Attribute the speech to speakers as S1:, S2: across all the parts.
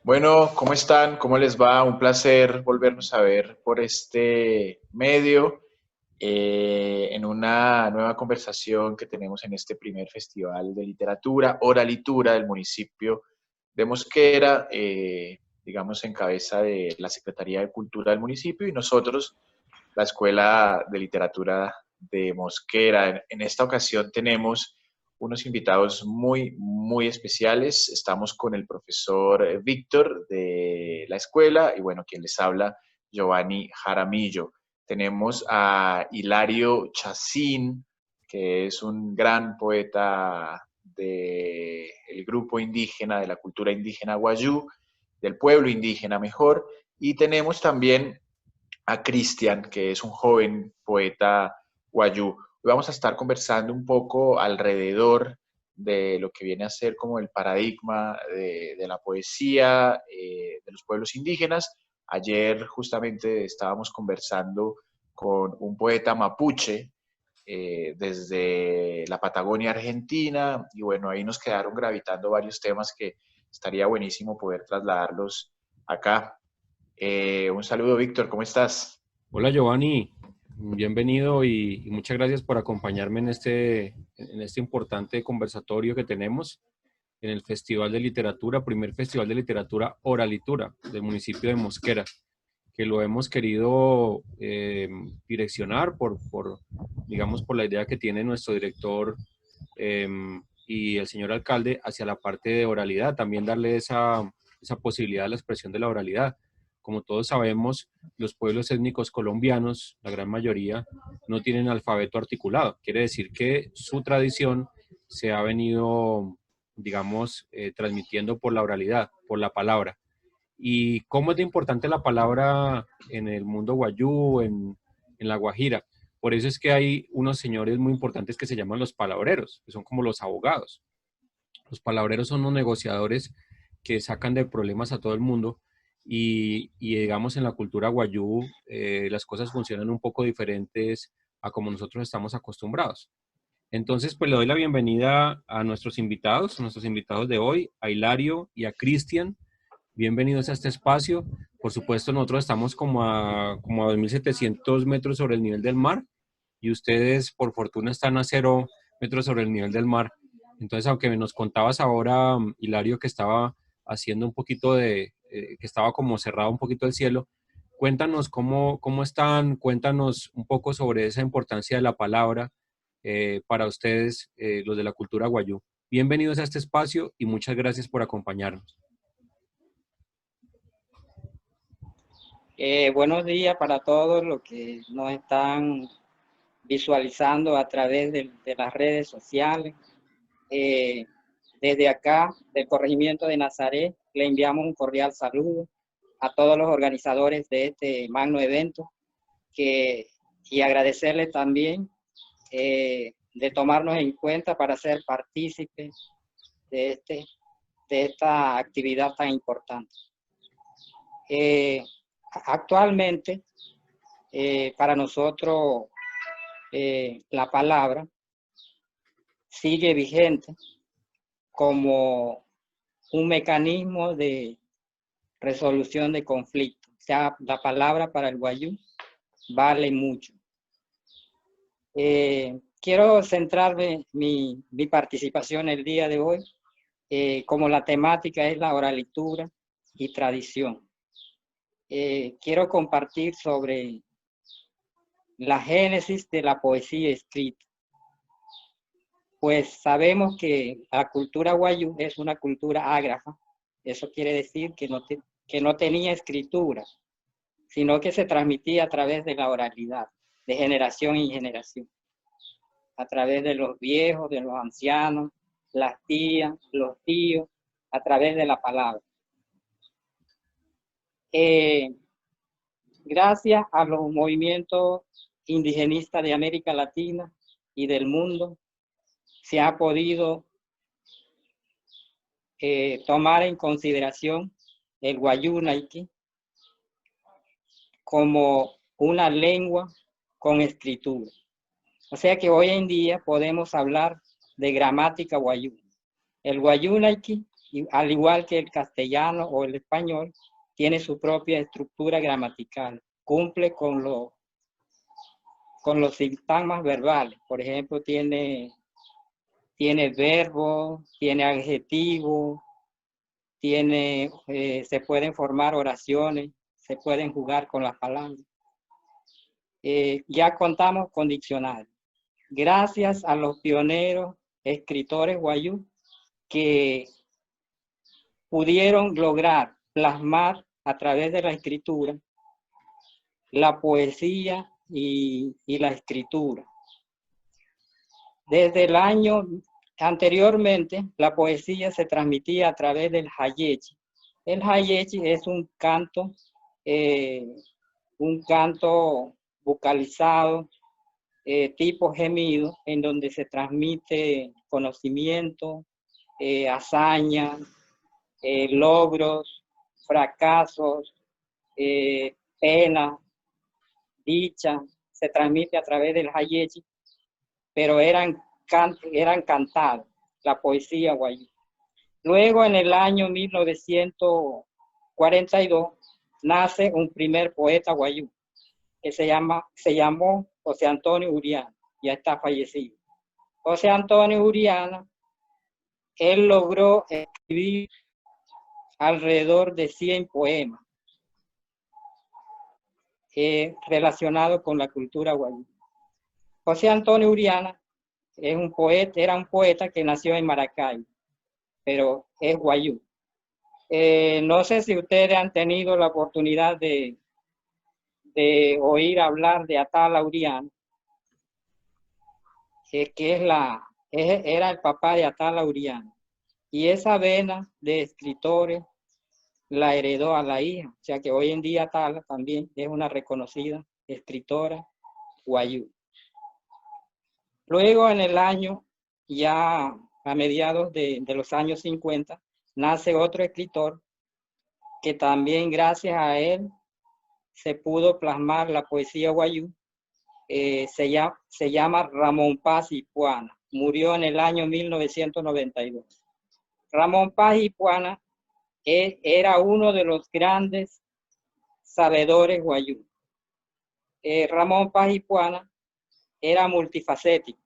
S1: Bueno, ¿cómo están? ¿Cómo les va? Un placer volvernos a ver por este medio en una nueva conversación que tenemos en este primer festival de literatura, Oralitura del municipio de Mosquera, digamos en cabeza de la Secretaría de Cultura del municipio y nosotros, la Escuela de Literatura de Mosquera. En esta ocasión tenemos unos invitados muy especiales. Estamos con el profesor Víctor de la escuela y bueno, quien les habla, Giovanni Jaramillo. Tenemos a Hilario Chacín, que es un gran poeta del grupo indígena, de la cultura indígena Guayú, del pueblo indígena mejor, y tenemos también a Cristian, que es un joven poeta guayú. Hoy vamos a estar conversando un poco alrededor de lo que viene a ser como el paradigma de la poesía de los pueblos indígenas. Ayer justamente estábamos conversando con un poeta mapuche desde la Patagonia Argentina y bueno, ahí nos quedaron gravitando varios temas que estaría buenísimo poder trasladarlos acá. Un saludo, Víctor, ¿cómo estás?
S2: Hola Giovanni, bienvenido y muchas gracias por acompañarme en este importante conversatorio que tenemos en el Festival de Literatura, primer Festival de Literatura Oralitura del municipio de Mosquera, que lo hemos querido direccionar digamos, por la idea que tiene nuestro director eh, y el señor alcalde hacia la parte de oralidad, también darle esa posibilidad a la expresión de la oralidad. Como todos sabemos, los pueblos étnicos colombianos, la gran mayoría, no tienen alfabeto articulado. Quiere decir que su tradición se ha venido, digamos, transmitiendo por la oralidad, por la palabra. ¿Y cómo es de importante la palabra en el mundo guayú, en la Guajira? Por eso es que hay unos señores muy importantes que se llaman los palabreros, que son como los abogados. Los palabreros son unos negociadores que sacan de problemas a todo el mundo y digamos en la cultura guayú las cosas funcionan un poco diferentes a como nosotros estamos acostumbrados. Entonces, pues le doy la bienvenida a nuestros invitados de hoy, a Hilario y a Cristian. Bienvenidos a este espacio. Por supuesto, nosotros estamos como a 2.700 metros sobre el nivel del mar y ustedes, por fortuna, están a 0 metros sobre el nivel del mar. Entonces, aunque nos contabas ahora, Hilario, que estaba haciendo un poquito que estaba como cerrado un poquito el cielo, cuéntanos cómo están, cuéntanos un poco sobre esa importancia de la palabra para ustedes, los de la cultura guayú. Bienvenidos a este espacio y muchas gracias por acompañarnos.
S3: Buenos días para todos los que nos están visualizando a través de las redes sociales. Desde acá, del corregimiento de Nazaret, le enviamos un cordial saludo a todos los organizadores de este magno evento y agradecerles también de tomarnos en cuenta para ser partícipes de esta actividad tan importante. Actualmente, para nosotros, la palabra sigue vigente como un mecanismo de resolución de conflictos. O sea, la palabra para el guayú vale mucho. Quiero centrarme mi participación el día de hoy, como la temática es la oralitura y tradición. Quiero compartir sobre la génesis de la poesía escrita. Pues sabemos que la cultura guayú es una cultura ágrafa. Eso quiere decir que no tenía escritura, sino que se transmitía a través de la oralidad, de generación en generación, a través de los viejos, de los ancianos, las tías, los tíos, a través de la palabra. Gracias a los movimientos indigenistas de América Latina y del mundo, se ha podido tomar en consideración el guayú naiqui como una lengua con escritura. O sea que hoy en día podemos hablar de gramática guayú. El guayú naiqui y al igual que el castellano o el español, tiene su propia estructura gramatical, cumple con los sintagmas verbales. Por ejemplo, tiene verbo, tiene adjetivo, se pueden formar oraciones, se pueden jugar con las palabras. Ya contamos con diccionario. Gracias a los pioneros escritores guayú que pudieron lograr plasmar a través de la escritura la poesía y la escritura. Desde el año anteriormente, la poesía se transmitía a través del hayechi. El hayechi es un canto vocalizado, tipo gemido, en donde se transmite conocimiento, hazañas, logros, fracasos, pena, dicha, se transmite a través del hayechi, pero eran cantados, la poesía guayú. Luego, en el año 1942, nace un primer poeta guayú, que se llamó José Antonio Uriana, ya está fallecido. José Antonio Uriana, él logró escribir alrededor de 100 poemas relacionados con la cultura guayú. José Antonio Uriana era un poeta que nació en Maracay, pero es guayú. No sé si ustedes han tenido la oportunidad de oír hablar de Atala Uriana, que era el papá de Atala Uriana. Y esa vena de escritores la heredó a la hija. O sea que hoy en día Atala también es una reconocida escritora guayú. Luego, en el año, ya a mediados de los años 50, nace otro escritor que también gracias a él se pudo plasmar la poesía guayú. Se llama Ramón Paz Ipuana. Murió en el año 1992. Ramón Paz Ipuana era uno de los grandes sabedores guayú. Ramón Paz Ipuana era multifacético,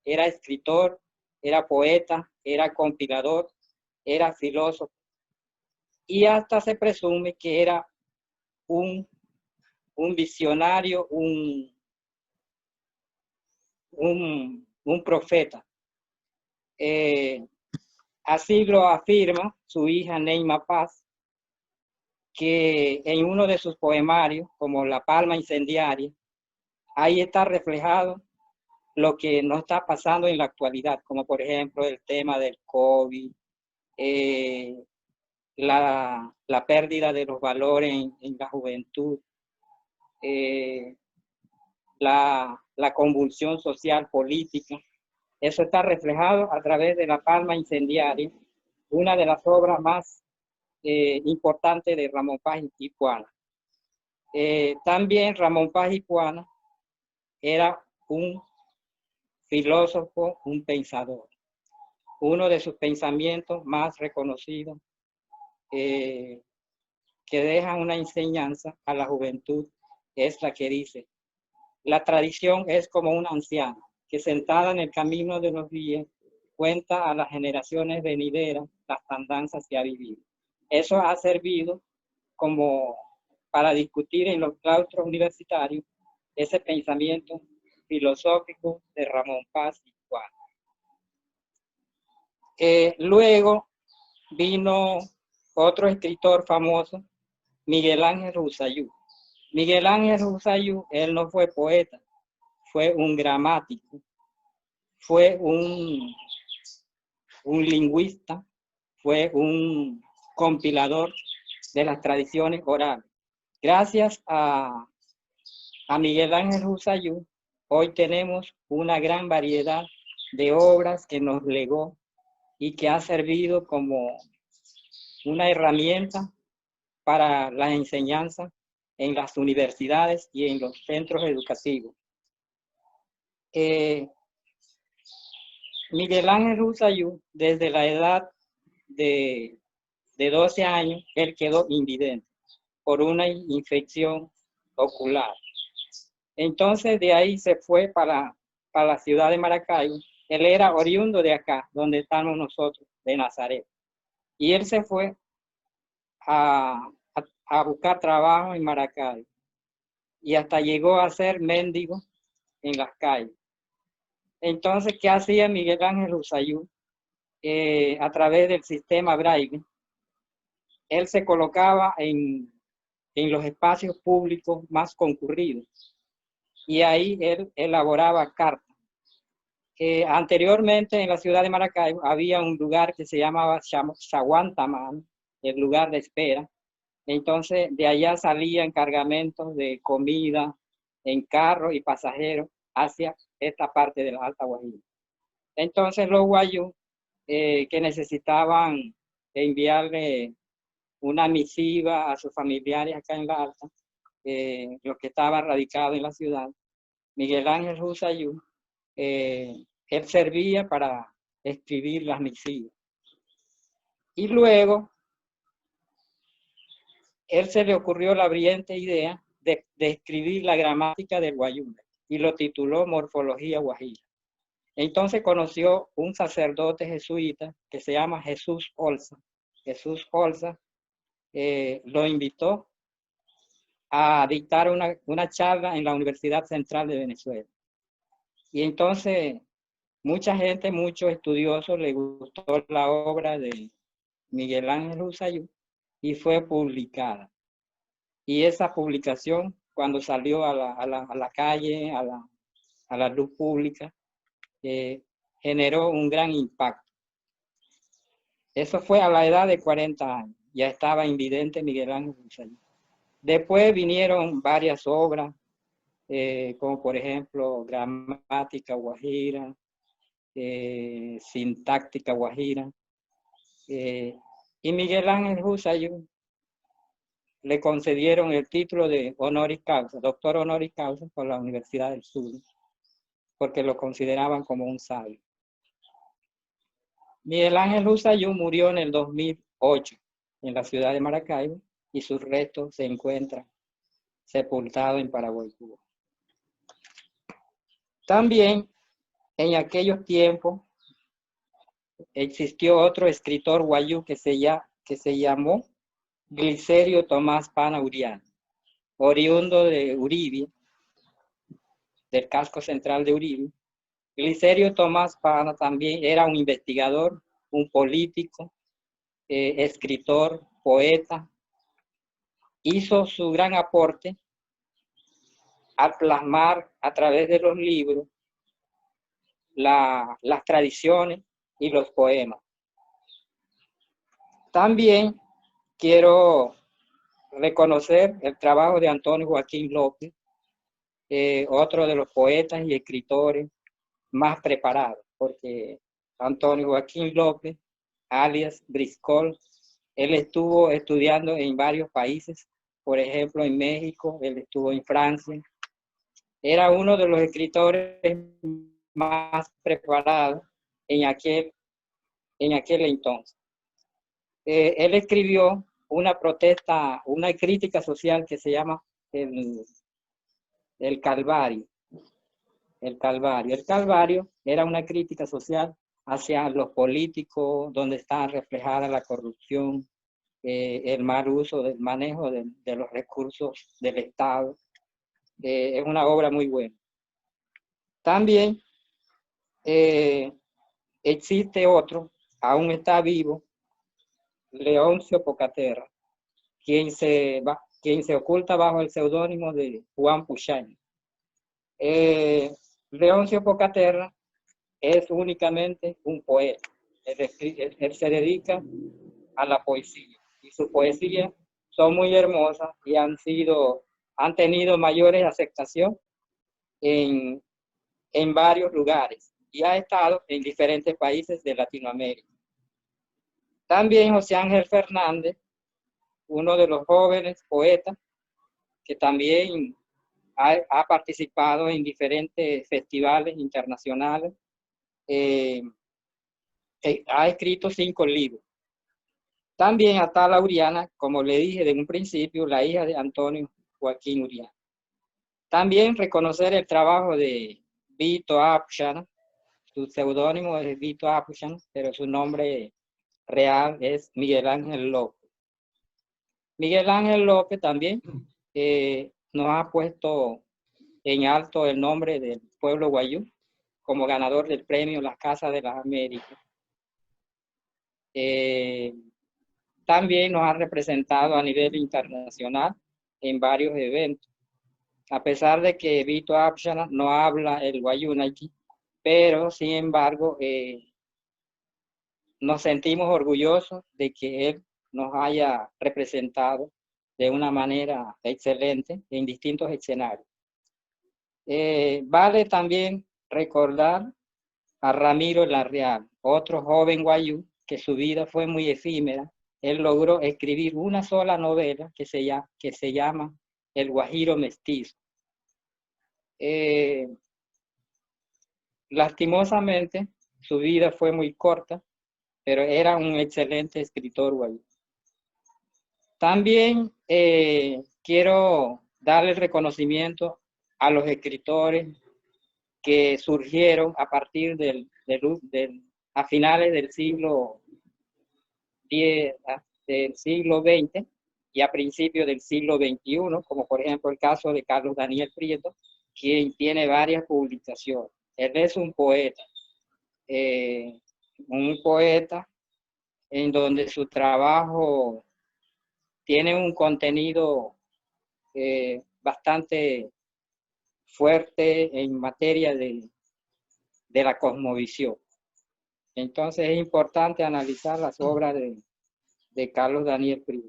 S3: era escritor, era poeta, era compilador, era filósofo, y hasta se presume que era un visionario, un profeta. Así lo afirma su hija Neima Paz, que en uno de sus poemarios, como La Palma Incendiaria, ahí está reflejado lo que nos está pasando en la actualidad, como por ejemplo el tema del COVID, la pérdida de los valores en la juventud, la convulsión social política. Eso está reflejado a través de La Palma Incendiaria, una de las obras más importantes de Ramón Paz Ipuana. También Ramón Paz Ipuana era un filósofo, un pensador. Uno de sus pensamientos más reconocidos que deja una enseñanza a la juventud es la que dice: la tradición es como una anciana que sentada en el camino de los días cuenta a las generaciones venideras las andanzas que ha vivido. Eso ha servido como para discutir en los claustros universitarios ese pensamiento filosófico de Ramón Paz Ipuana. Luego vino otro escritor famoso, Miguel Ángel Rusayú. Miguel Ángel Rusayú, él no fue poeta, fue un gramático, fue un lingüista, fue un compilador de las tradiciones orales. Gracias a Miguel Ángel Rusayú, hoy tenemos una gran variedad de obras que nos legó y que ha servido como una herramienta para la enseñanza en las universidades y en los centros educativos. Miguel Ángel Rusayú, desde la edad de 12 años, él quedó invidente por una infección ocular. Entonces de ahí se fue para la ciudad de Maracaibo. Él era oriundo de acá, donde estamos nosotros, de Nazaret. Y él se fue a buscar trabajo en Maracaibo. Y hasta llegó a ser mendigo en las calles. Entonces, ¿qué hacía Miguel Ángel Husayú? A través del sistema Braille, él se colocaba en los espacios públicos más concurridos y ahí él elaboraba cartas. Anteriormente en la ciudad de Maracaibo había un lugar que se llamaba Chaguantamán, el lugar de espera. Entonces de allá salían cargamentos de comida en carros y pasajeros hacia esta parte de la Alta Guajira. Entonces los guayú que necesitaban enviarle una misiva a sus familiares acá en la Alta, los que estaban radicados en la ciudad, Miguel Ángel Husayú, él servía para escribir las misivas. Y luego, él se le ocurrió la brillante idea de escribir la gramática del guayú y lo tituló Morfología Guajira. Entonces conoció un sacerdote jesuita que se llama Jesús Olza. Jesús Olza lo invitó a dictar una charla en la Universidad Central de Venezuela. Y entonces mucha gente, muchos estudiosos, le gustó la obra de Miguel Ángel Husayú y fue publicada. Y esa publicación, cuando salió a la calle, a la luz pública, generó un gran impacto. Eso fue a la edad de 40 años. Ya estaba invidente Miguel Ángel Husayú. Después vinieron varias obras, como por ejemplo Gramática Guajira, Sintáctica Guajira. Y Miguel Ángel Husayú le concedieron el título de honoris causa, doctor honoris causa por la Universidad del Sur, porque lo consideraban como un sabio. Miguel Ángel Husayú murió en el 2008 en la ciudad de Maracaibo y sus restos se encuentran sepultados en Paraguay, Cuba. También en aquellos tiempos existió otro escritor guayú que se llamó Glicerio Tomás Pana Urián, oriundo de Uribe, del casco central de Uribe. Glicerio Tomás Pana también era un investigador, un político, escritor, poeta. Hizo su gran aporte al plasmar a través de los libros las tradiciones y los poemas. También quiero reconocer el trabajo de Antonio Joaquín López, otro de los poetas y escritores más preparados, porque Antonio Joaquín López, alias Briscoe, él estuvo estudiando en varios países, por ejemplo en México, él estuvo en Francia. Era uno de los escritores más preparados en aquel entonces. Él escribió una protesta, una crítica social que se llama el Calvario. El Calvario. El Calvario era una crítica social hacia los políticos, donde está reflejada la corrupción, el mal uso del manejo de los recursos del Estado. Es una obra muy buena. También existe otro, aún está vivo, Leoncio Pocaterra, quien se oculta bajo el seudónimo de Juan Puchaño. Leoncio Pocaterra es únicamente un poeta. Él se dedica a la poesía y sus poesías son muy hermosas y han tenido mayores aceptación en varios lugares y ha estado en diferentes países de Latinoamérica. También José Ángel Fernández, uno de los jóvenes poetas que también ha participado en diferentes festivales internacionales, ha escrito 5 libros También Atala Uriana, como le dije de un principio, la hija de Antonio Joaquín Uriana. También reconocer el trabajo de Vito Apshana. Su seudónimo es Vito Apshana, pero su nombre real es Miguel Ángel López. Miguel Ángel López también nos ha puesto en alto el nombre del pueblo guayú como ganador del premio Las Casas de las Américas. También nos ha representado a nivel internacional en varios eventos. A pesar de que Vito Apshana no habla el guayúnayqui, pero sin embargo nos sentimos orgullosos de que él nos haya representado de una manera excelente en distintos escenarios. Vale también recordar a Ramiro Larreal, otro joven guayú que su vida fue muy efímera. Él logró escribir una sola novela que se llama El Guajiro Mestizo. Lastimosamente, su vida fue muy corta, pero era un excelente escritor guayú. También quiero darle el reconocimiento a los escritores que surgieron a partir a finales del siglo XX y a principios del siglo XXI, como por ejemplo el caso de Carlos Daniel Prieto, quien tiene varias publicaciones. Él es un poeta en donde su trabajo tiene un contenido bastante fuerte en materia de la cosmovisión. Entonces es importante analizar las obras de Carlos Daniel Prieto.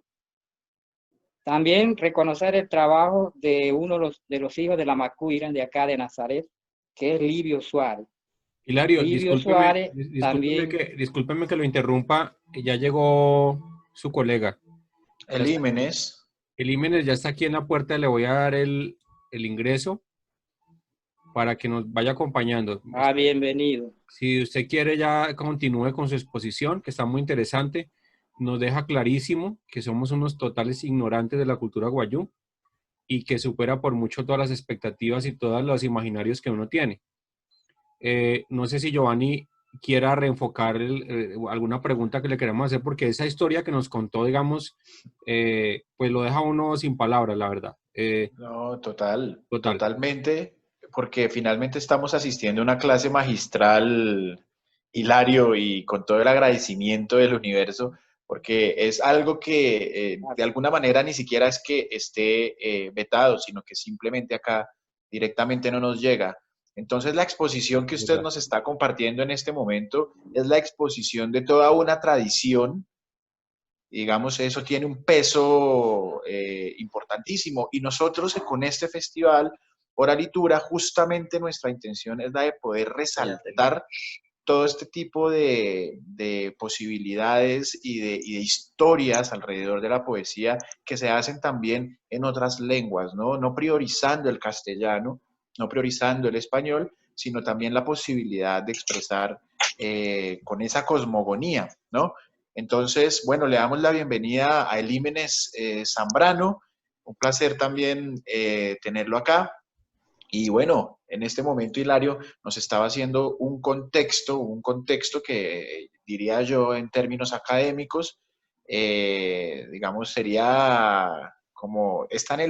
S3: También reconocer el trabajo de uno de los hijos de la Macuira de acá de Nazaret, que es Livio Suárez.
S2: Hilario,
S3: Livio Suárez también...
S2: discúlpeme que lo interrumpa, ya llegó su colega.
S1: Elímenes.
S2: Elímenes ya está aquí en la puerta, le voy a dar el ingreso para que nos vaya acompañando.
S3: Bienvenido.
S2: Si usted quiere ya continúe con su exposición, que está muy interesante, nos deja clarísimo que somos unos totales ignorantes de la cultura guayú y que supera por mucho todas las expectativas y todos los imaginarios que uno tiene. No sé si Giovanni quiera reenfocar alguna pregunta que le queramos hacer, porque esa historia que nos contó, digamos, pues lo deja uno sin palabras, la verdad.
S1: No, totalmente, porque finalmente estamos asistiendo a una clase magistral, Hilario, y con todo el agradecimiento del universo, porque es algo que de alguna manera ni siquiera es que esté vetado, sino que simplemente acá directamente no nos llega. Entonces la exposición que usted nos está compartiendo en este momento es la exposición de toda una tradición. Digamos, eso tiene un peso importantísimo. Y nosotros con este festival, Oralitura, justamente nuestra intención es la de poder resaltar todo este tipo de posibilidades y de historias alrededor de la poesía que se hacen también en otras lenguas, ¿no? No priorizando el castellano, no priorizando el español, sino también la posibilidad de expresar con esa cosmogonía, ¿no? Entonces, bueno, le damos la bienvenida a Elímenes Zambrano. Un placer también tenerlo acá. Y bueno, en este momento Hilario nos estaba haciendo un contexto que diría yo en términos académicos, digamos, sería como,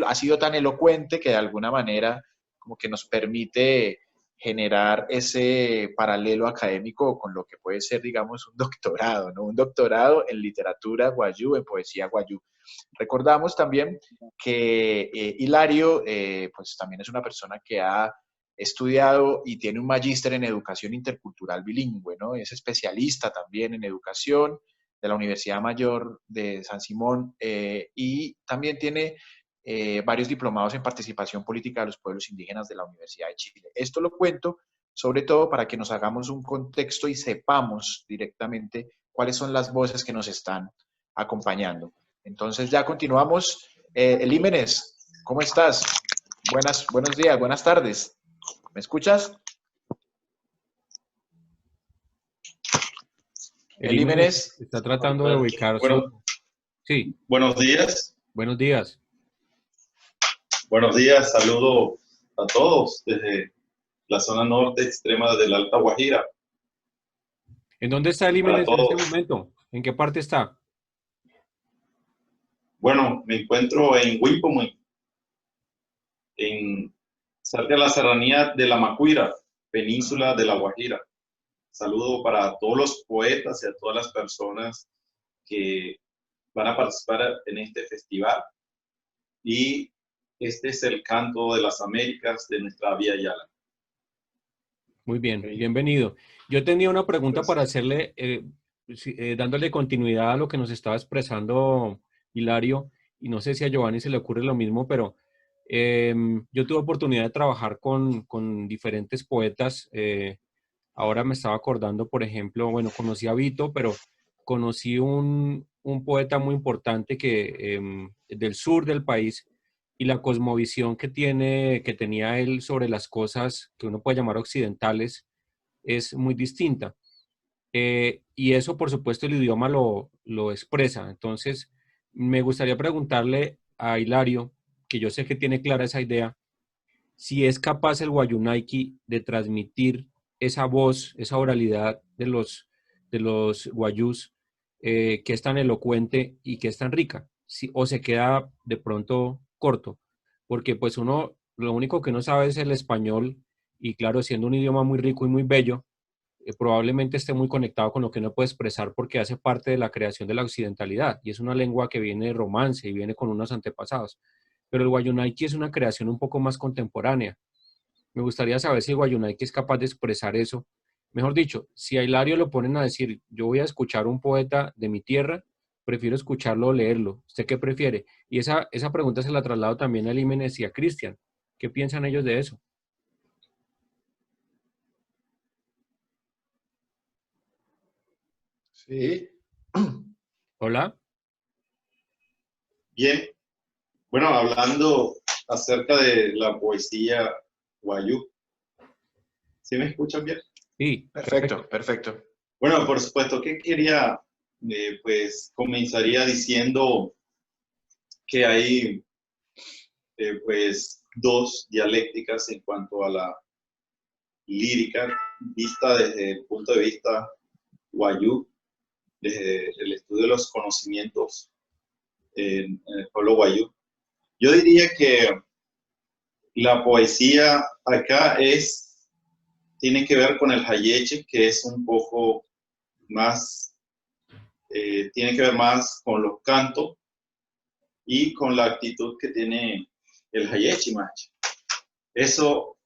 S1: ha sido tan elocuente que de alguna manera como que nos permite generar ese paralelo académico con lo que puede ser, digamos, un doctorado, ¿no? Un doctorado en literatura guayú, en poesía guayú. Recordamos también que Hilario, pues también es una persona que ha estudiado y tiene un magíster en educación intercultural bilingüe, ¿no? Es especialista también en educación de la Universidad Mayor de San Simón y también tiene varios diplomados en participación política de los pueblos indígenas de la Universidad de Chile. Esto lo cuento sobre todo para que nos hagamos un contexto y sepamos directamente cuáles son las voces que nos están acompañando. Entonces ya continuamos. Elímenes, ¿cómo estás? Buenos días, buenas tardes. ¿Me escuchas?
S2: Elímenes está tratando de ubicar
S1: bueno,
S2: Sí,
S4: Buenos días.
S2: buenos días.
S4: Buenos días. Saludo a todos desde la zona norte extrema de la Alta Guajira.
S2: ¿En dónde está el
S4: Para
S2: Jiménez en este
S4: todos.
S2: momento? ¿En qué parte está?
S4: Bueno, me encuentro en Wilpomún, cerca de la serranía de la Macuira, península de la Guajira. Saludo para todos los poetas y a todas las personas que van a participar en este festival. Y este es el canto de las Américas de nuestra Vía Yala.
S2: Muy bien, bienvenido. Yo tenía una pregunta para
S4: Gracias.
S2: hacerle, dándole continuidad a lo que nos estaba expresando Hilario, y no sé si a Giovanni se le ocurre lo mismo, pero yo tuve oportunidad de trabajar con diferentes poetas. Ahora me estaba acordando, por ejemplo, bueno, conocí a Vito, pero conocí un poeta muy importante del sur del país, y la cosmovisión que tenía él sobre las cosas que uno puede llamar occidentales es muy distinta. Y eso, por supuesto, el idioma lo expresa. Entonces, me gustaría preguntarle a Hilario, que yo sé que tiene clara esa idea, si es capaz el Wayuunaiki de transmitir esa voz, esa oralidad de los guayús, que es tan elocuente y que es tan rica, o se queda de pronto corto, porque pues uno, lo único que no sabe es el español, y claro, siendo un idioma muy rico y muy bello, probablemente esté muy conectado con lo que uno puede expresar porque hace parte de la creación de la occidentalidad, y es una lengua que viene de romance y viene con unos antepasados. Pero el Wayuunaiki es una creación un poco más contemporánea. Me gustaría saber si el Wayuunaiki es capaz de expresar eso. Mejor dicho, si a Hilario lo ponen a decir, yo voy a escuchar un poeta de mi tierra, prefiero escucharlo o leerlo. ¿Usted qué prefiere? Y esa pregunta se la traslado también a Límenes y a Cristian. ¿Qué piensan ellos de eso?
S1: Sí.
S2: Hola.
S4: Bien. Bueno, hablando acerca de la poesía guayú. ¿Sí me escuchan bien?
S2: Sí,
S1: Perfecto, perfecto.
S4: Bueno, por supuesto que quería, pues comenzaría diciendo que hay pues dos dialécticas en cuanto a la lírica, vista desde el punto de vista guayú, desde el estudio de los conocimientos en el pueblo guayú. Yo diría que la poesía acá tiene que ver con el hayeche, que es un poco más, tiene que ver más con los cantos y con la actitud que tiene el hayeche macho. Eso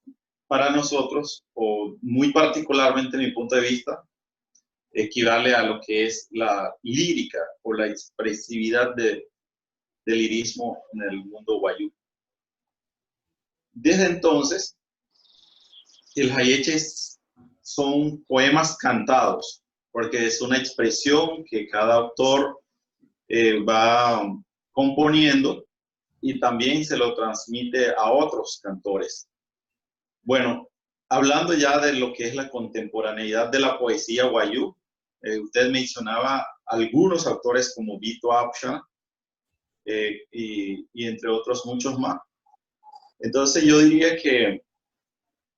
S4: para nosotros, o muy particularmente en mi punto de vista, equivale a lo que es la lírica o la expresividad del lirismo en el mundo guayú. Desde entonces, el hayeche son poemas cantados, porque es una expresión que cada autor va componiendo y también se lo transmite a otros cantores. Bueno, hablando ya de lo que es la contemporaneidad de la poesía guayú, usted mencionaba algunos autores como Vito Apsha y entre otros muchos más. Entonces yo diría que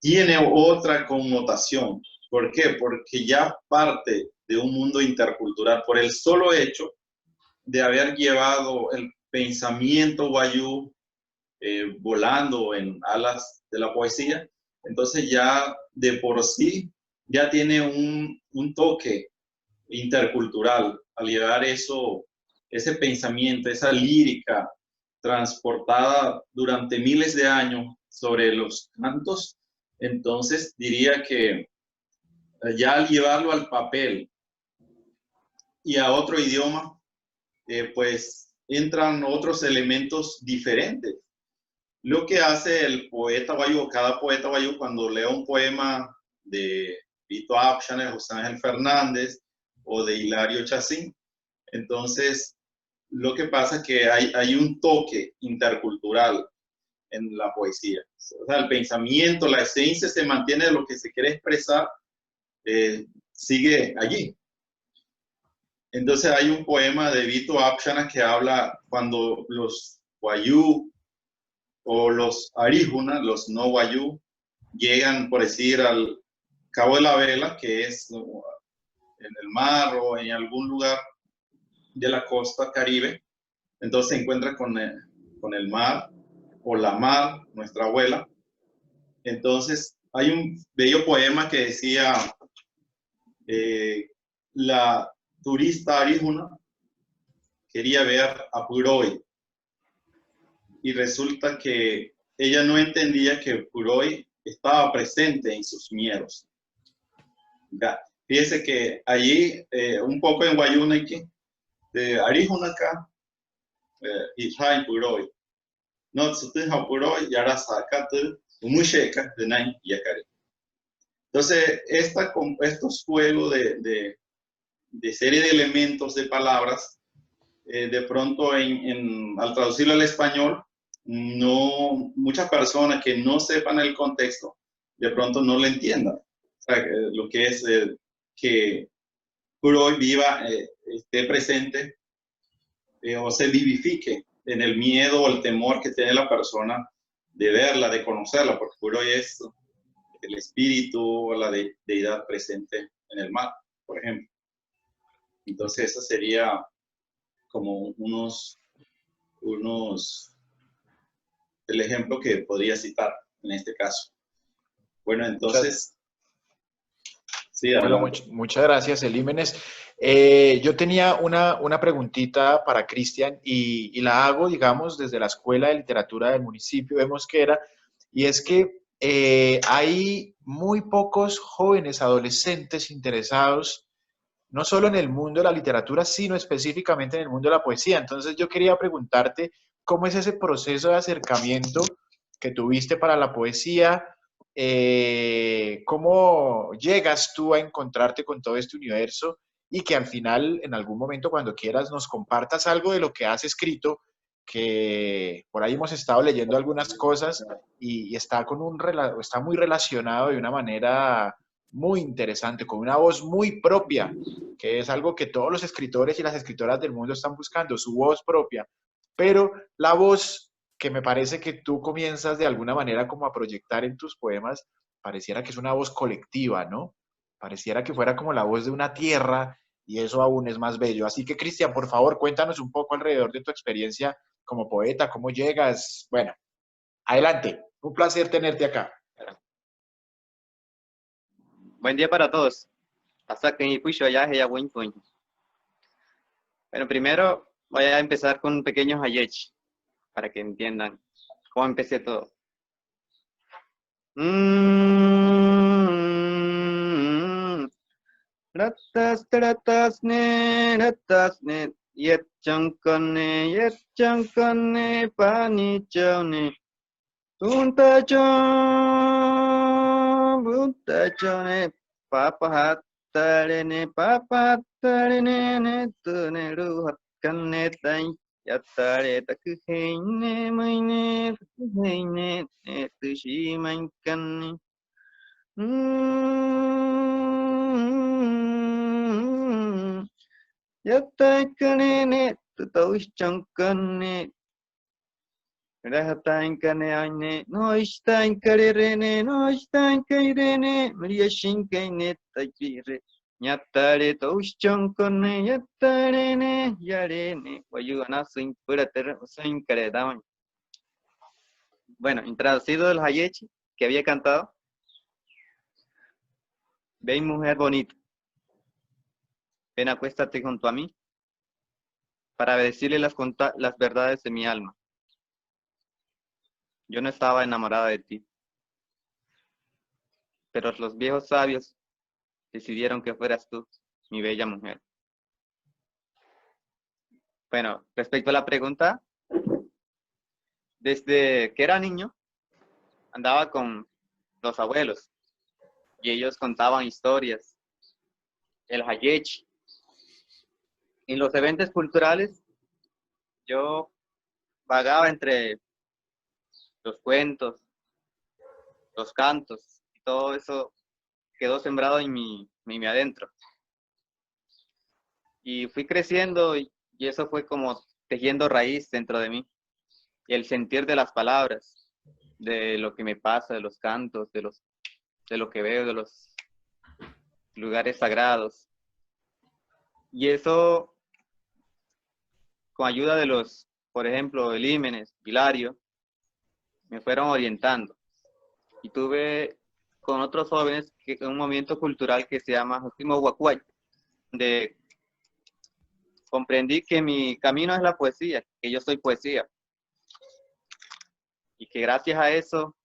S4: tiene otra connotación. ¿Por qué? Porque ya parte de un mundo intercultural por el solo hecho de haber llevado el pensamiento guayú volando en alas de la poesía. Entonces ya de por sí ya tiene un toque intercultural al llevar ese pensamiento, esa lírica transportada durante miles de años sobre los cantos. Entonces diría que ya al llevarlo al papel y a otro idioma, pues entran otros elementos diferentes. Lo que hace el poeta guayú, cada poeta guayú, cuando lee un poema de Vito Apsha, José Ángel Fernández o de Hilario Chacín, entonces lo que pasa es que hay un toque intercultural en la poesía. O sea, el pensamiento, la esencia se mantiene de lo que se quiere expresar, sigue allí. Entonces hay un poema de Vito Apshana que habla cuando los Wayuu o los Arijuna, los no Wayuu, llegan, por decir, al Cabo de la Vela, que es en el mar o en algún lugar de la costa caribe. Entonces se encuentra con el mar o la mar, nuestra abuela. Entonces hay un bello poema que decía, la turista Arijuna quería ver a Puroi y resulta que ella no entendía que Puroi estaba presente en sus miedos. Fíjese que allí, un poco en Wayuneiki, de Arijunaka, Israel Puroi, no Tsutuja Puroi, Yarasakatu, Umusheka, de Nai Yakari. Entonces, estos juegos de serie de elementos, de palabras, de pronto al traducirlo al español, muchas personas que no sepan el contexto, de pronto no lo entiendan. O sea, lo que es que Puroi viva, esté presente o se vivifique en el miedo o el temor que tiene la persona de verla, de conocerla, porque Puroi es el espíritu o la deidad presente en el mar, por ejemplo. Entonces, eso sería como el ejemplo que podría citar en este caso. Bueno, entonces, sí,
S1: Bueno,
S4: adelante.
S1: muchas gracias, Elímenes. Yo tenía una preguntita para Cristian y la hago, digamos, desde la Escuela de Literatura del municipio de Mosquera, y es que hay muy pocos jóvenes adolescentes interesados no solo en el mundo de la literatura, sino específicamente en el mundo de la poesía. Entonces yo quería preguntarte cómo es ese proceso de acercamiento que tuviste para la poesía, cómo llegas tú a encontrarte con todo este universo y que al final, en algún momento, cuando quieras, nos compartas algo de lo que has escrito, que por ahí hemos estado leyendo algunas cosas y está muy relacionado de una manera muy interesante, con una voz muy propia, que es algo que todos los escritores y las escritoras del mundo están buscando, su voz propia. Pero la voz que me parece que tú comienzas de alguna manera como a proyectar en tus poemas, pareciera que es una voz colectiva, ¿no? Pareciera que fuera como la voz de una tierra y eso aún es más bello. Así que, Cristian, por favor, cuéntanos un poco alrededor de tu experiencia como poeta, cómo llegas. Bueno, adelante. Un placer tenerte acá.
S5: Buen día para todos. Bueno, primero voy a empezar con un pequeño hayechi para que entiendan cómo empecé todo. Ratas ne, yet chankane, pani chone, bunta chone, papa hatarene, ne, tune ruhat kane tain. Yattare takuheine maine takuheine ne tushi mankane. Yattaikane ne tutauchankane. Rahatankane aine noishtainkarene noishtainkairene mriashinkaine tajire. Yattare tauchankane yattarene yarene wayugana sin purater sin karedaman. Bueno, introducido el hayechi que había cantado. Ven, mujer bonita, ven, acuéstate junto a mí para decirle las verdades de mi alma. Yo no estaba enamorada de ti, pero los viejos sabios decidieron que fueras tú, mi bella mujer. Bueno, respecto a la pregunta, desde que era niño, andaba con los abuelos y ellos contaban historias, el hayechi. En los eventos culturales, yo vagaba entre los cuentos, los cantos, y todo eso quedó sembrado en mi adentro. Y fui creciendo y eso fue como tejiendo raíz dentro de mí. Y el sentir de las palabras, de lo que me pasa, de los cantos, de lo que veo, de los lugares sagrados. Y eso, con ayuda de los, por ejemplo, Elímenes, Hilario, me fueron orientando. Y tuve con otros jóvenes un movimiento cultural que se llama Josimo Huacuay, donde comprendí que mi camino es la poesía, que yo soy poesía. Y que gracias a eso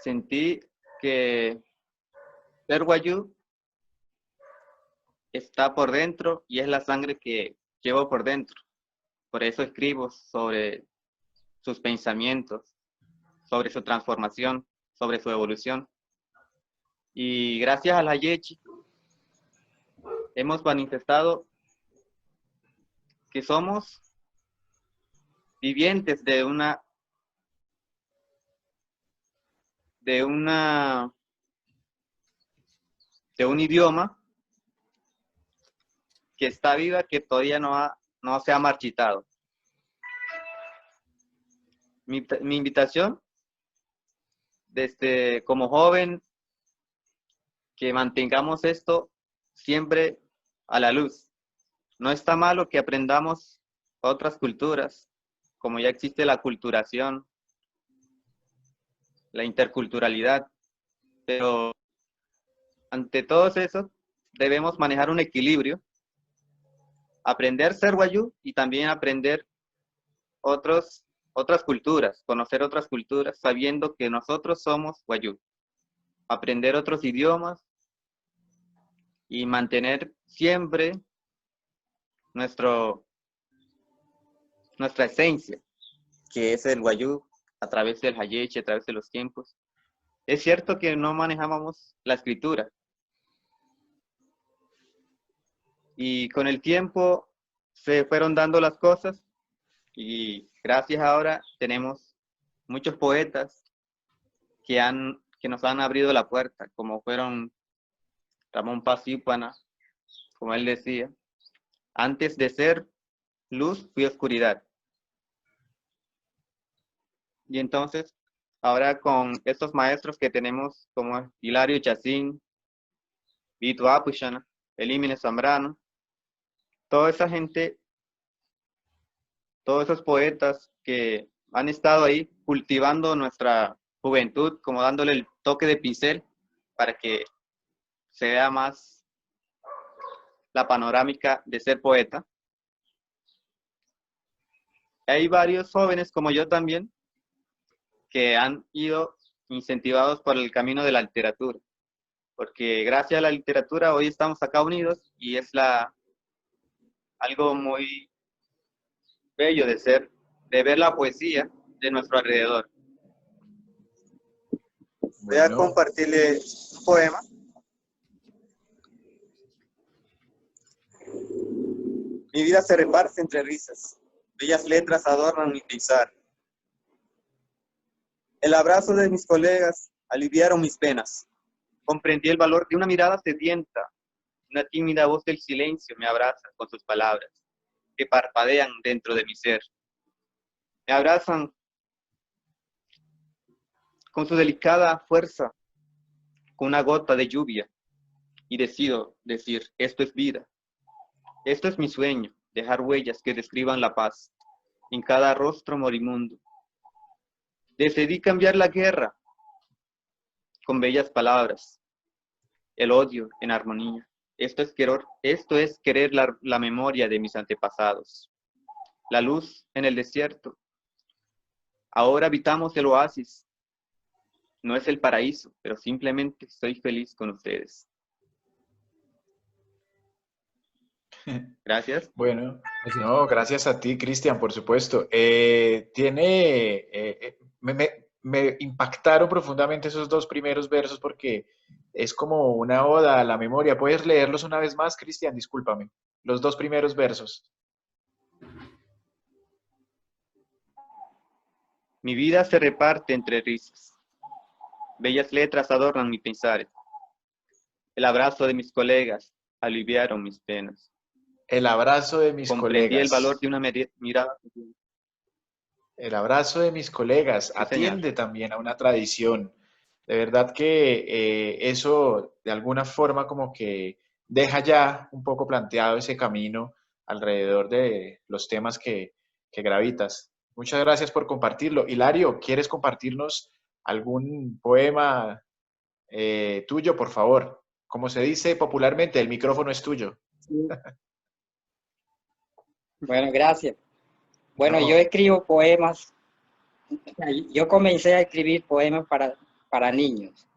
S5: sentí que ser guayú está por dentro y es la sangre que llevo por dentro. Por eso escribo sobre sus pensamientos, sobre su transformación, sobre su evolución. Y gracias a la Yechi hemos manifestado que somos vivientes de un idioma que está viva, que todavía no se ha marchitado. Mi invitación, desde como joven, que mantengamos esto siempre a la luz. No está malo que aprendamos otras culturas, como ya existe la culturación, la interculturalidad, pero ante todos esos debemos manejar un equilibrio, aprender ser guayú y también aprender otras culturas, conocer otras culturas, sabiendo que nosotros somos guayú, aprender otros idiomas y mantener siempre nuestra esencia, que es el guayú, a través del hayeche, a través de los tiempos. Es cierto que no manejábamos la escritura, y con el tiempo se fueron dando las cosas, y gracias ahora tenemos muchos poetas que nos han abrido la puerta, como fueron Ramón Paz Ípana, como él decía, antes de ser luz fui oscuridad. Y entonces, ahora con estos maestros que tenemos, como Hilario Chacín, Vito Apuchana, Elímenes Zambrano, toda esa gente, todos esos poetas que han estado ahí cultivando nuestra juventud, como dándole el toque de pincel para que se vea más la panorámica de ser poeta. Hay varios jóvenes como yo también que han ido incentivados por el camino de la literatura, porque gracias a la literatura hoy estamos acá unidos y es algo muy bello de ver la poesía de nuestro alrededor. Voy a compartirle un poema. Mi vida se reparte entre risas, bellas letras adornan mi pensar. El abrazo de mis colegas aliviaron mis penas. Comprendí el valor de una mirada sedienta. Una tímida voz del silencio me abraza con sus palabras, que parpadean dentro de mi ser. Me abrazan con su delicada fuerza, con una gota de lluvia, y decido decir, esto es vida. Esto es mi sueño, dejar huellas que describan la paz en cada rostro moribundo. Decidí cambiar la guerra con bellas palabras, el odio en armonía. Esto es querer la memoria de mis antepasados. La luz en el desierto. Ahora habitamos el oasis. No es el paraíso, pero simplemente estoy feliz con ustedes. Gracias.
S1: Bueno,
S2: Gracias.
S1: no, gracias a ti, Cristian, por supuesto. Me impactaron profundamente esos dos primeros versos porque es como una oda a la memoria. ¿Puedes leerlos una vez más, Cristian? Discúlpame. Los dos primeros versos.
S5: Mi vida se reparte entre risas. Bellas letras adornan mi pensar. El abrazo de mis colegas aliviaron mis penas.
S1: El abrazo de mis
S5: Comprendí el
S1: colegas.
S5: valor de una mirada.
S1: El abrazo de mis colegas
S5: Sí, señor.
S1: atiende también a una tradición. De verdad que eso de alguna forma como que deja ya un poco planteado ese camino alrededor de los temas que gravitas. Muchas gracias por compartirlo. Hilario, ¿quieres compartirnos algún poema tuyo, por favor? Como se dice popularmente, el micrófono es tuyo.
S3: Sí. Bueno, gracias. Bueno,
S1: No.
S3: yo escribo poemas. Yo comencé a escribir poemas para niños.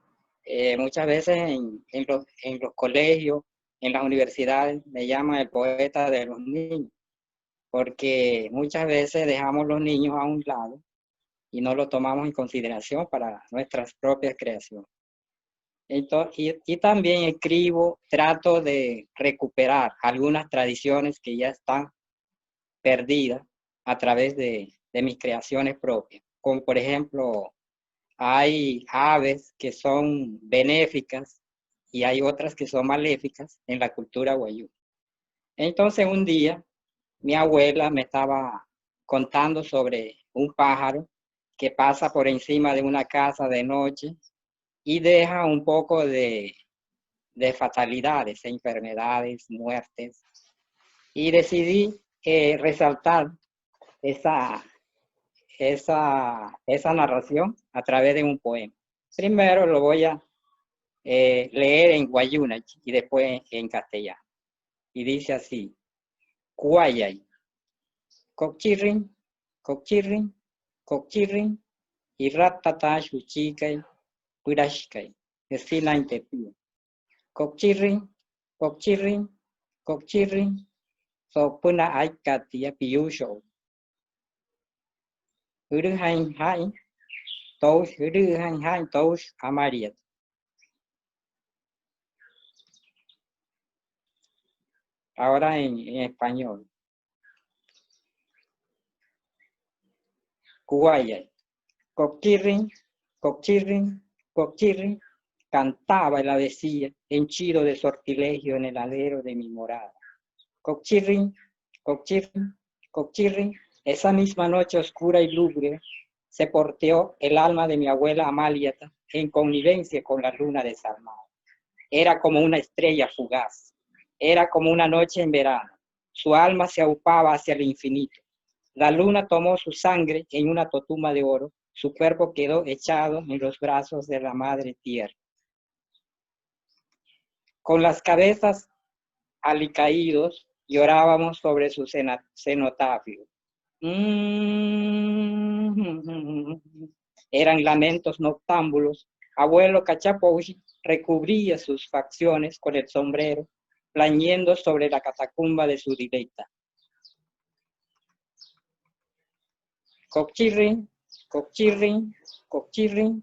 S3: Muchas veces en los colegios, en las universidades, me llaman el poeta de los niños, porque muchas veces dejamos los niños a un lado y no los tomamos en consideración para nuestras propias creaciones. Entonces, y también escribo, trato de recuperar algunas tradiciones que ya están perdidas a través de mis creaciones propias, como por ejemplo, hay aves que son benéficas y hay otras que son maléficas en la cultura wayuu. Entonces un día mi abuela me estaba contando sobre un pájaro que pasa por encima de una casa de noche y deja un poco de fatalidades, enfermedades, muertes. Y decidí resaltar esa narración a través de un poema. Primero lo voy a leer en guayuna y después en castellano. Y dice así: Guayay, cochirrin, cochirrin, cochirrin, y ratata shuchikay, purashkay, estina intepio. Cochirrin, cochirrin, cochirrin, so puna aikatia piyusho. Uruhain hain, tosh amariat. Ahora en español. Guayay, cochirrin, cochirrin, cochirrin, cantaba el avecilla, henchido de sortilegio en el alero de mi morada. Cochirrin, cochirrin, cochirrin, esa misma noche oscura y lúgubre se porteó el alma de mi abuela Amaliata en connivencia con la luna desarmada. Era como una estrella fugaz, era como una noche en verano. Su alma se aupaba hacia el infinito. La luna tomó su sangre en una totuma de oro, su cuerpo quedó echado en los brazos de la madre tierra. Con las cabezas alicaídos, llorábamos sobre su cenotafio. Eran lamentos noctámbulos. Abuelo Cachapouchi recubría sus facciones con el sombrero, plañendo sobre la catacumba de su dileta. Cochirrin, cochirrin, cochirrin,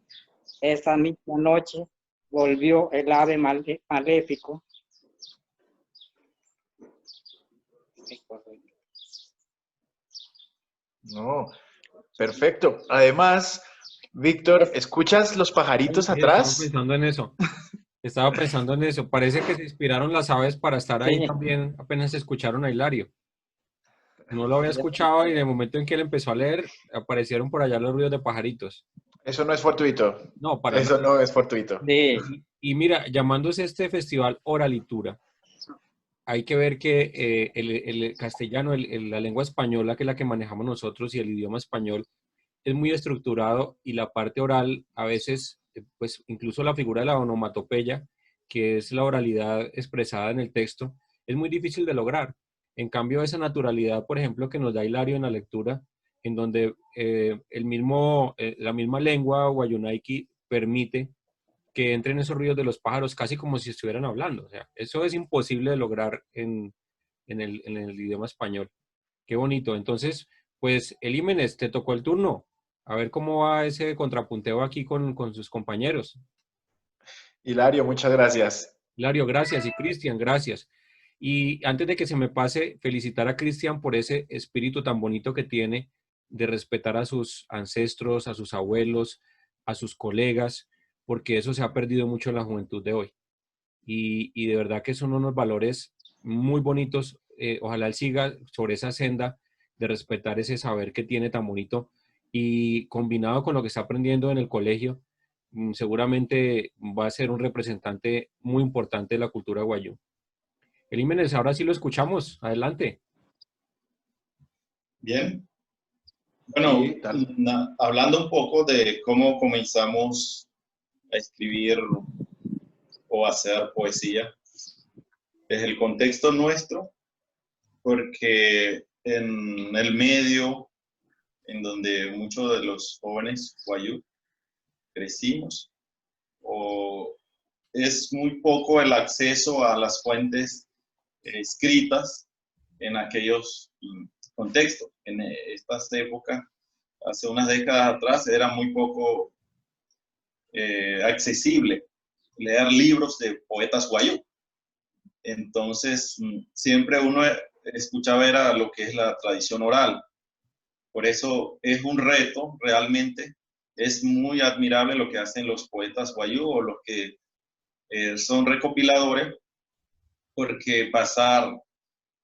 S3: esa misma noche volvió el ave maléfico.
S1: No, perfecto. Además, Víctor, ¿escuchas los pajaritos
S2: Sí, estaba
S1: atrás?
S2: pensando en eso. Estaba pensando en eso. Parece que se inspiraron las aves para estar ahí
S3: Sí.
S2: también. Apenas escucharon a Hilario. No lo había escuchado y en el momento en que él empezó a leer, aparecieron por allá los ruidos de pajaritos.
S1: Eso no es fortuito.
S2: No, para
S1: Eso
S2: nada.
S1: no es fortuito.
S3: Sí.
S2: Y mira, llamándose este festival Oralitura, hay que ver que el castellano, la lengua española, que es la que manejamos nosotros, y el idioma español, es muy estructurado y la parte oral, a veces, pues incluso la figura de la onomatopeya, que es la oralidad expresada en el texto, es muy difícil de lograr. En cambio, esa naturalidad, por ejemplo, que nos da Hilario en la lectura, en donde la misma lengua guayunaiki permite que entren esos ruidos de los pájaros casi como si estuvieran hablando. O sea, eso es imposible de lograr en el idioma español. Qué bonito. Entonces, pues, Elímenes, te tocó el turno. A ver cómo va ese contrapunteo aquí con sus compañeros.
S1: Hilario, muchas gracias.
S2: Hilario, gracias. Y Cristian, gracias. Y antes de que se me pase, felicitar a Cristian por ese espíritu tan bonito que tiene de respetar a sus ancestros, a sus abuelos, a sus colegas, porque eso se ha perdido mucho en la juventud de hoy. y de verdad que son unos valores muy bonitos. Ojalá él siga sobre esa senda de respetar ese saber que tiene tan bonito y combinado con lo que está aprendiendo en el colegio, seguramente va a ser un representante muy importante de la cultura guayú. Elímenes, ahora sí lo escuchamos. Adelante.
S4: Bien. Bueno,
S1: Sí, tal.
S4: hablando un poco de cómo comenzamos a escribir o hacer poesía, desde el contexto nuestro, porque en el medio en donde muchos de los jóvenes guayú crecimos, o es muy poco el acceso a las fuentes escritas en aquellos contextos. En estas épocas, hace unas décadas atrás, era muy poco accesible leer libros de poetas guayú. Entonces, siempre uno escuchaba era lo que es la tradición oral. Por eso es un reto, realmente. Es muy admirable lo que hacen los poetas guayú o los que son recopiladores, porque pasar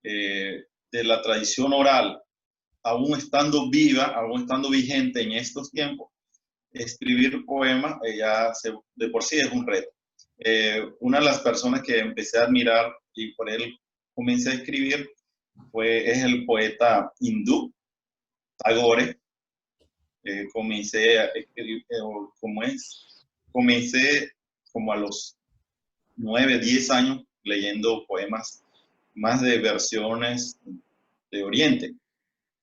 S4: de la tradición oral, aún estando viva, aún estando vigente en estos tiempos, escribir poemas de por sí es un reto. Una de las personas que empecé a admirar y por él comencé a escribir es el poeta hindú, Tagore. Comencé a escribir, comencé como a los 9, 10 años leyendo poemas más de versiones de Oriente.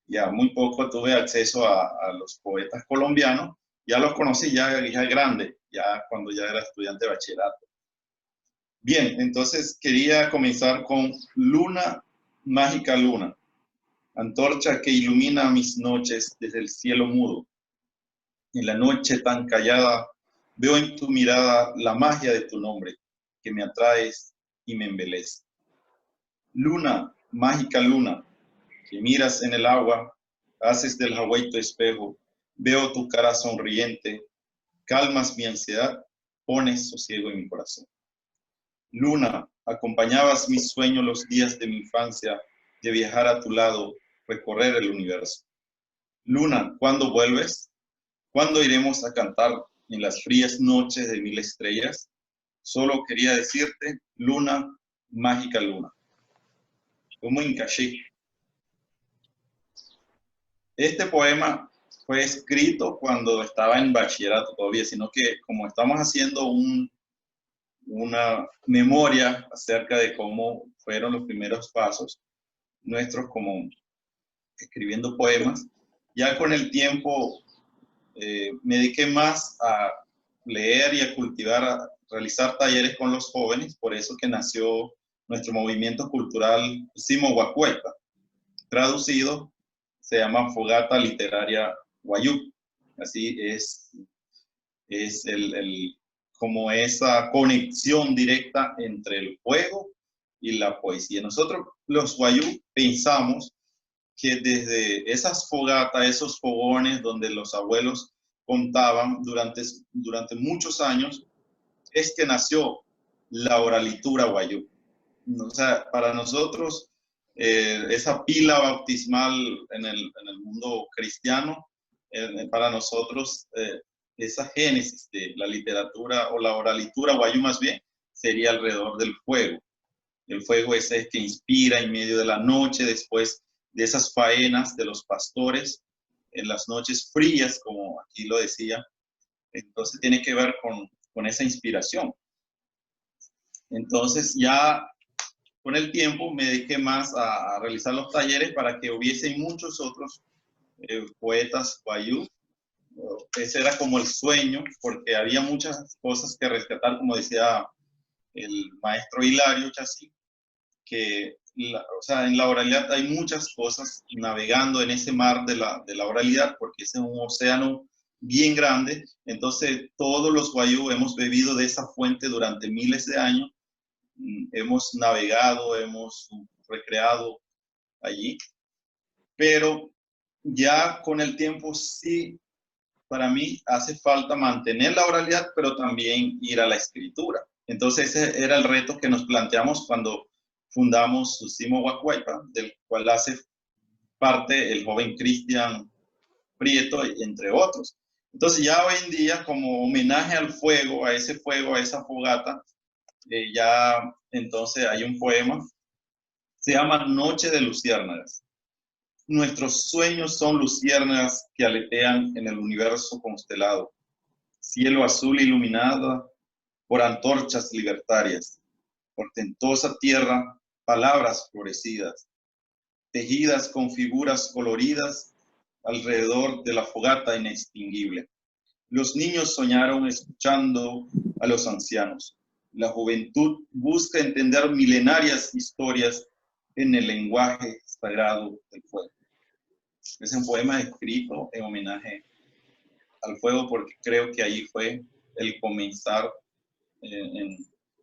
S4: Ya muy poco tuve acceso a los poetas colombianos, ya los conocí ya grande, ya cuando ya era estudiante de bachillerato. Bien, entonces quería comenzar con Luna, mágica luna, antorcha que ilumina mis noches desde el cielo mudo. En la noche tan callada veo en tu mirada la magia de tu nombre, que me atraes y me embeleza. Luna, mágica luna, que miras en el agua, haces del Hawái tu espejo, veo tu cara sonriente, calmas mi ansiedad, pones sosiego en mi corazón. Luna, acompañabas mis sueños los días de mi infancia, de viajar a tu lado, recorrer el universo. Luna, ¿cuándo vuelves? ¿Cuándo iremos a cantar en las frías noches de 1000 estrellas? Solo quería decirte, luna, mágica luna. Como en Caché. Este poema fue escrito cuando estaba en bachillerato todavía, sino que como estamos haciendo una memoria acerca de cómo fueron los primeros pasos nuestros como escribiendo poemas, ya con el tiempo me dediqué más a leer y a cultivar, a realizar talleres con los jóvenes, por eso que nació nuestro movimiento cultural Simo Huacueta. Traducido, se llama Fogata Literaria Guayú. Así es como esa conexión directa entre el fuego y la poesía. Nosotros, los guayú, pensamos que desde esas fogatas, esos fogones donde los abuelos contaban durante muchos años, es que nació la oralitura guayú. O sea, para nosotros, esa pila bautismal en el mundo cristiano, para nosotros, esa génesis de la literatura o la oralitura guayú más bien, sería alrededor del fuego. El fuego ese es que inspira en medio de la noche, después de esas faenas de los pastores, en las noches frías, como aquí lo decía. Entonces tiene que ver con esa inspiración. Entonces ya con el tiempo me dediqué más a realizar los talleres para que hubiese muchos otros poetas guayú. Ese era como el sueño, porque había muchas cosas que rescatar, como decía el maestro Hilario Chasí, que o sea, en la oralidad hay muchas cosas navegando en ese mar de la oralidad, porque es un océano bien grande. Entonces todos los guayú hemos bebido de esa fuente durante miles de años, hemos navegado, hemos recreado allí, pero ya con el tiempo sí, para mí hace falta mantener la oralidad, pero también ir a la escritura. Entonces ese era el reto que nos planteamos cuando fundamos Susimo Huacuaipa, del cual hace parte el joven Cristian Prieto, entre otros. Entonces ya hoy en día, como homenaje al fuego, a ese fuego, a esa fogata, ya entonces hay un poema, se llama Noche de Luciérnagas. Nuestros sueños son luciérnagas que aletean en el universo constelado, cielo azul iluminado por antorchas libertarias, portentosa tierra, palabras florecidas, tejidas con figuras coloridas alrededor de la fogata inextinguible. Los niños soñaron escuchando a los ancianos. La juventud busca entender milenarias historias en el lenguaje sagrado del fuego. Es un poema escrito en homenaje al fuego porque creo que ahí fue el comenzar en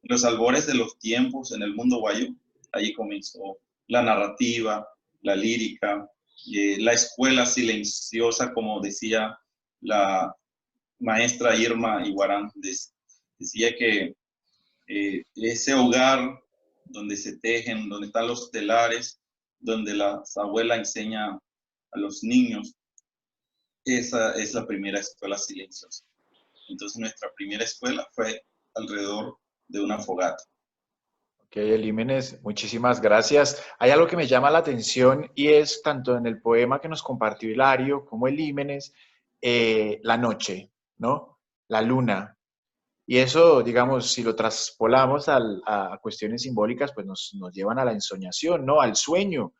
S4: los albores de los tiempos en el mundo guayú. Ahí comenzó la narrativa, la lírica, la escuela silenciosa, como decía la maestra Irma Iguarán, decía que ese hogar donde se tejen, donde están los telares, donde la abuela enseña a los niños, esa es la primera escuela silenciosa. Entonces nuestra primera escuela fue alrededor de una fogata.
S1: Ok, Elímenes, muchísimas gracias. Hay algo que me llama la atención y es tanto en el poema que nos compartió Hilario como Elímenes, la noche, ¿no? La luna. Y eso, digamos, si lo traspolamos a cuestiones simbólicas, pues nos llevan a la ensoñación, ¿no? Al sueño.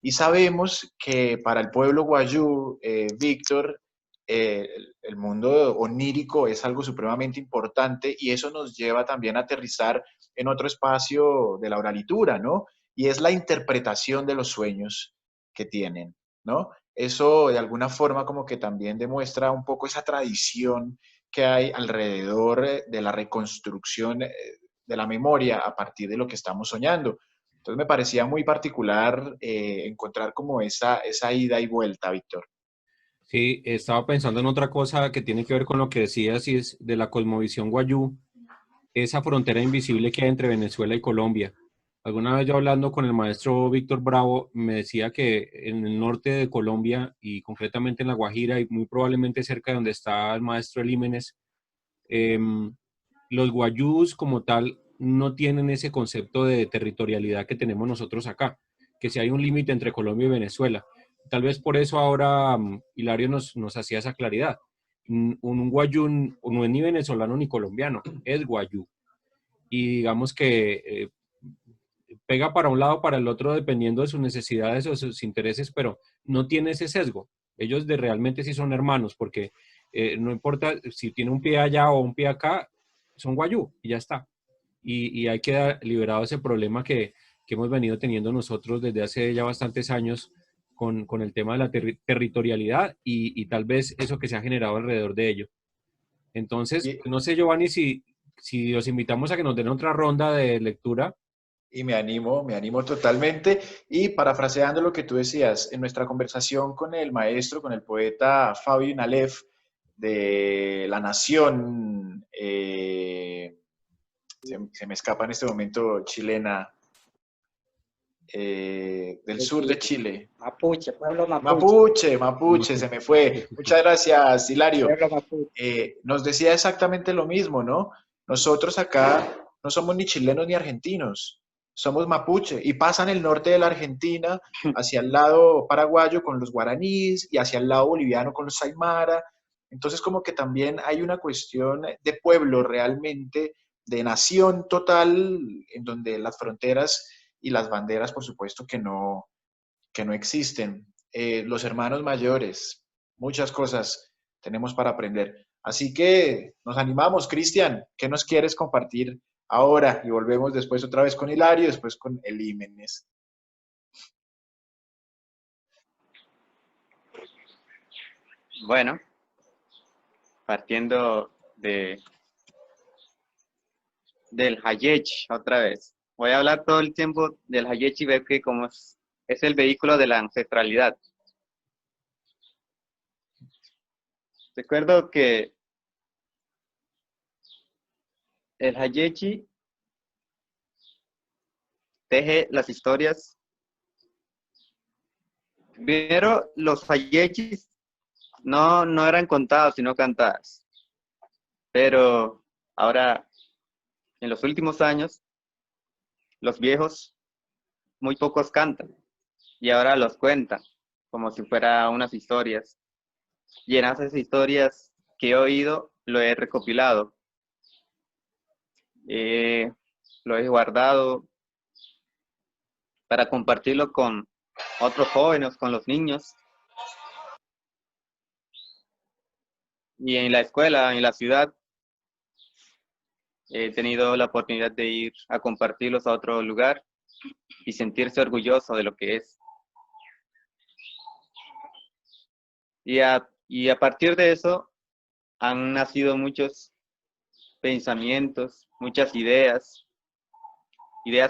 S1: Y sabemos que para el pueblo guayú, Víctor, el mundo onírico es algo supremamente importante y eso nos lleva también a aterrizar en otro espacio de la oralitura, ¿no? Y es la interpretación de los sueños que tienen, ¿no? Eso de alguna forma como que también demuestra un poco esa tradición que hay alrededor de la reconstrucción de la memoria a partir de lo que estamos soñando. Entonces me parecía muy particular encontrar como esa ida y vuelta, Víctor.
S2: Sí, estaba pensando en otra cosa que tiene que ver con lo que decías y es de la cosmovisión guayú, esa frontera invisible que hay entre Venezuela y Colombia. Alguna vez yo hablando con el maestro Víctor Bravo me decía que en el norte de Colombia y concretamente en La Guajira y muy probablemente cerca de donde está el maestro Elímenes, los guayús como tal no tienen ese concepto de territorialidad que tenemos nosotros acá, que si hay un límite entre Colombia y Venezuela. Tal vez por eso ahora Hilario nos hacía esa claridad. Un guayú no es ni venezolano ni colombiano, es guayú. Y digamos que pega para un lado o para el otro dependiendo de sus necesidades o sus intereses, pero no tiene ese sesgo. Ellos realmente sí son hermanos, porque no importa si tiene un pie allá o un pie acá, son guayú y ya está. Y hay que dar liberado ese problema que hemos venido teniendo nosotros desde hace ya bastantes años con el tema de la territorialidad y tal vez eso que se ha generado alrededor de ello. Entonces,
S1: Y,
S2: no sé, Giovanni, si los invitamos a que nos den otra ronda de lectura.
S1: y me animo totalmente. Y parafraseando lo que tú decías, en nuestra conversación con el maestro, con el poeta Fabio Inalef de La Nación, se me escapa en este momento chilena, del
S3: De
S1: sur de
S3: Chile.
S1: Chile.
S3: Mapuche, pueblo mapuche.
S1: Mapuche, Mapuche, se me fue. Muchas gracias, Hilario.
S3: Pueblo mapuche.
S1: Nos decía exactamente lo mismo, ¿no? Nosotros acá no somos ni chilenos ni argentinos, somos mapuche y pasan el norte de la Argentina hacia el lado paraguayo con los guaraníes y hacia el lado boliviano con los aymara. Entonces como que también hay una cuestión de pueblo realmente, de nación total, en donde las fronteras y las banderas, por supuesto, que no existen. Los hermanos mayores, muchas cosas tenemos para aprender. Así que nos animamos, Cristian, ¿qué nos quieres compartir ahora? Y volvemos después otra vez con Hilario, después con Elímenes.
S5: Bueno, partiendo del Hayech otra vez. Voy a hablar todo el tiempo del Hayech y ver que como es el vehículo de la ancestralidad. Recuerdo que el Hayech teje las historias. Primero, los hayechis no eran contados, sino cantadas. Pero ahora, en los últimos años, los viejos muy pocos cantan y ahora los cuentan como si fueran unas historias. Y en esas historias que he oído, lo he recopilado. Lo he guardado para compartirlo con otros jóvenes, con los niños. Y en la escuela, en la ciudad, he tenido la oportunidad de ir a compartirlos a otro lugar y sentirse orgulloso de lo que es. Y a partir de eso han nacido muchos pensamientos, muchas ideas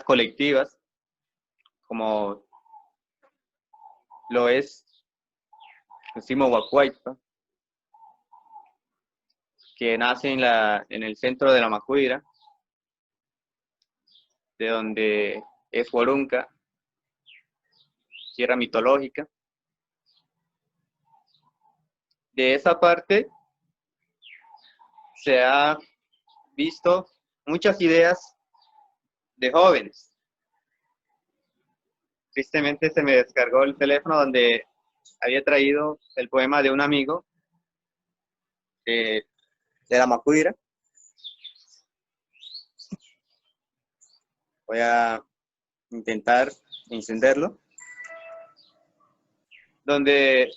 S5: colectivas, como lo es Simo Huacuaypa, que nace en el centro de la Macuira, de donde es Huarunca, tierra mitológica. De esa parte se ha visto muchas ideas de jóvenes. Tristemente se me descargó el teléfono donde había traído el poema de un amigo de la Macuira. Voy a intentar encenderlo. Donde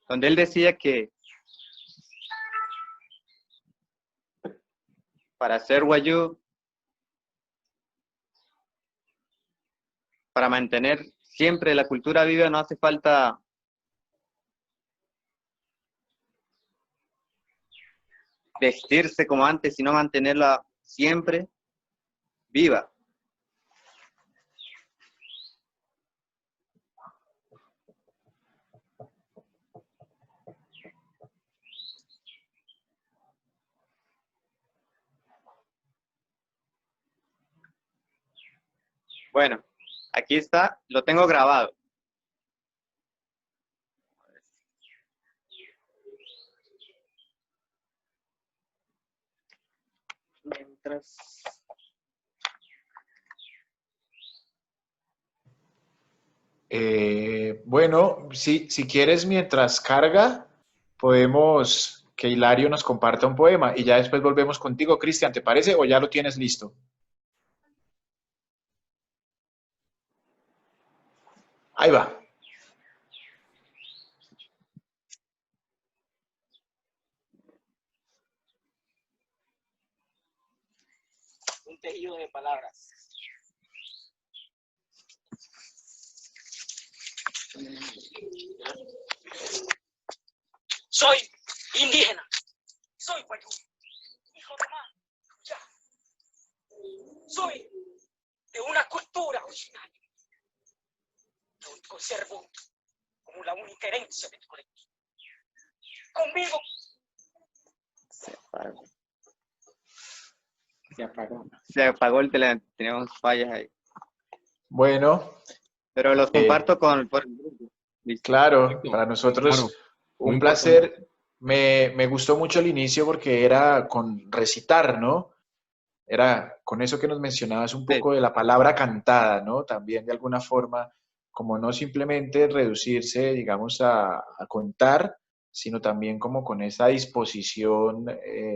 S5: él decía que para ser wayú, para mantener siempre la cultura viva, no hace falta vestirse como antes, sino mantenerla siempre viva. Bueno, aquí está, lo tengo grabado. Mientras...
S1: Bueno, si quieres, mientras carga, podemos que Hilario nos comparta un poema y ya después volvemos contigo, Cristian, ¿te parece? ¿O ya lo tienes listo? Ahí va.
S3: Un tejido de palabras. Soy indígena, soy wayú, hijo de ya. Soy de una cultura originaria que hoy conservo como la única herencia del colectivo. Conmigo
S5: se apagó el teléfono, teníamos fallas ahí.
S1: Bueno,
S5: pero los comparto por el grupo.
S1: Claro, para nosotros
S2: Claro,
S1: un
S2: muy
S1: placer. Me gustó mucho el inicio porque era con recitar, ¿no? Era con eso que nos mencionabas un poco de la palabra cantada, ¿no? También de alguna forma, como no simplemente reducirse, digamos, a contar, sino también como con esa disposición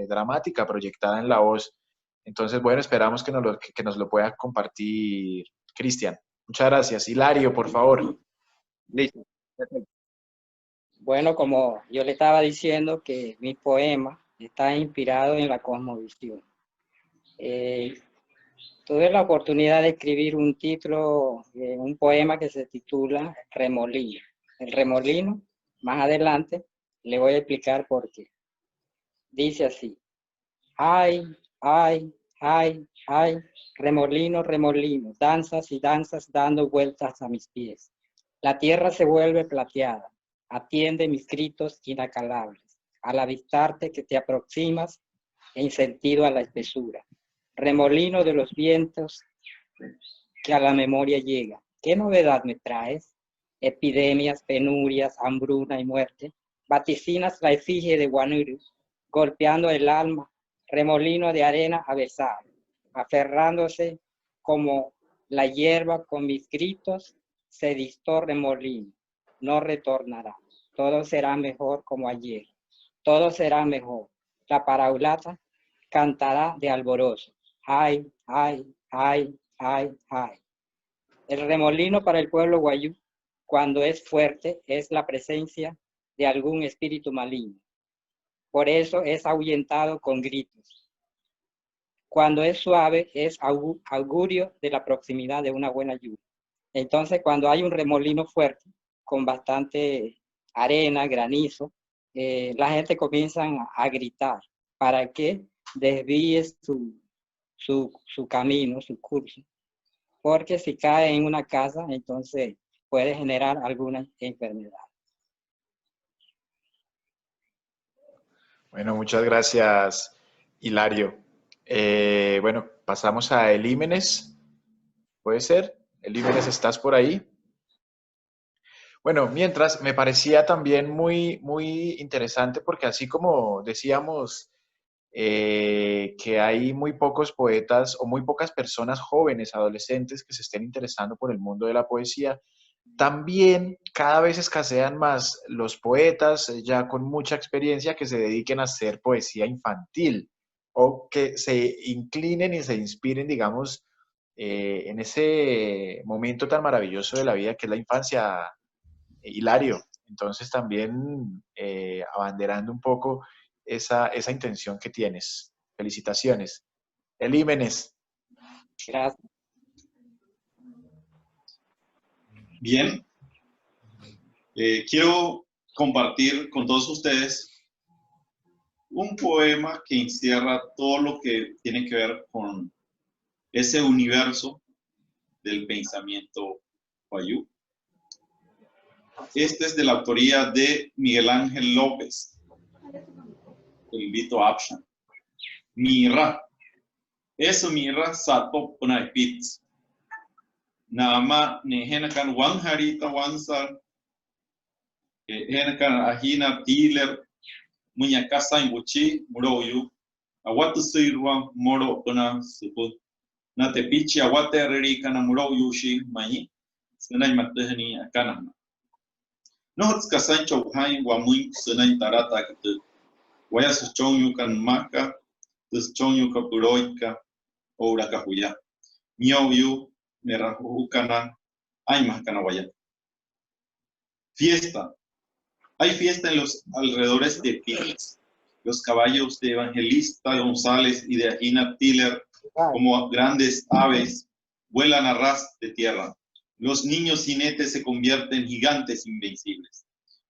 S1: dramática proyectada en la voz. Entonces, bueno, esperamos que nos lo pueda compartir Cristian. Muchas gracias. Hilario, por favor.
S5: Listo.
S3: Bueno, como yo le estaba diciendo que mi poema está inspirado en la cosmovisión. Tuve la oportunidad de escribir un título, un poema que se titula Remolino. El remolino, más adelante, le voy a explicar por qué. Dice así: ay, ay, ay, ay, remolino, remolino, danzas y danzas dando vueltas a mis pies. La tierra se vuelve plateada, atiende mis gritos inacalables. al avistarte que te aproximas en sentido a la espesura. Remolino de los vientos que a la memoria llega. ¿Qué novedad me traes? Epidemias, penurias, hambruna y muerte. Vaticinas la efigie de Guanuru, golpeando el alma, remolino de arena a besar, aferrándose como la hierba con mis gritos, se distó remolino, no retornará. Todo será mejor como ayer. Todo será mejor. La paraulata cantará de alborozo. Ay, ay, ay, ay, ay. El remolino para el pueblo guayú, cuando es fuerte, es la presencia de algún espíritu maligno. Por eso es ahuyentado con gritos. Cuando es suave, es augurio de la proximidad de una buena lluvia. Entonces, cuando hay un remolino fuerte, con bastante arena, granizo, la gente comienza a gritar para que desvíe su camino, su curso. Porque si cae en una casa, entonces puede generar alguna enfermedad.
S1: Bueno, muchas gracias, Hilario. Bueno, pasamos a Elímenes. ¿Puede ser? Elímenes, ¿estás por ahí? Bueno, mientras me parecía también muy interesante porque así como decíamos que hay muy pocos poetas o muy pocas personas jóvenes, adolescentes que se estén interesando por el mundo de la poesía, también cada vez escasean más los poetas ya con mucha experiencia que se dediquen a hacer poesía infantil o que se inclinen y se inspiren, digamos, en ese momento tan maravilloso de la vida que es la infancia, Hilario. Entonces también abanderando un poco esa intención que tienes. Felicitaciones. Elímenes.
S3: Gracias.
S4: Bien, quiero compartir con todos ustedes un poema que encierra todo lo que tiene que ver con ese universo del pensamiento guayú. Este es de la autoría de Miguel Ángel López, el invito a Apshan. Mira, eso mira sato punaipitz. Nama ne henakan wan harita wansar, henakan ahina tiler, muñacasa en buchi, muroyu, awatu sirwa moro puna suput. Na te pichi awate rerikana muroyu shi mayi, senay matehani akana. Nohots kasan chauhain wamuin senay tarata kitu. Wayas chonyu kan maka, tus chonyu kapuroika, oura kahuya. Mioyu, merahukana, aymahkana waya. Fiesta. Hay fiesta en los alrededores de Phoenix. Los caballos de Evangelista González y de Agina Tiller, como grandes aves, vuelan a ras de tierra. Los niños jinetes se convierten en gigantes invencibles.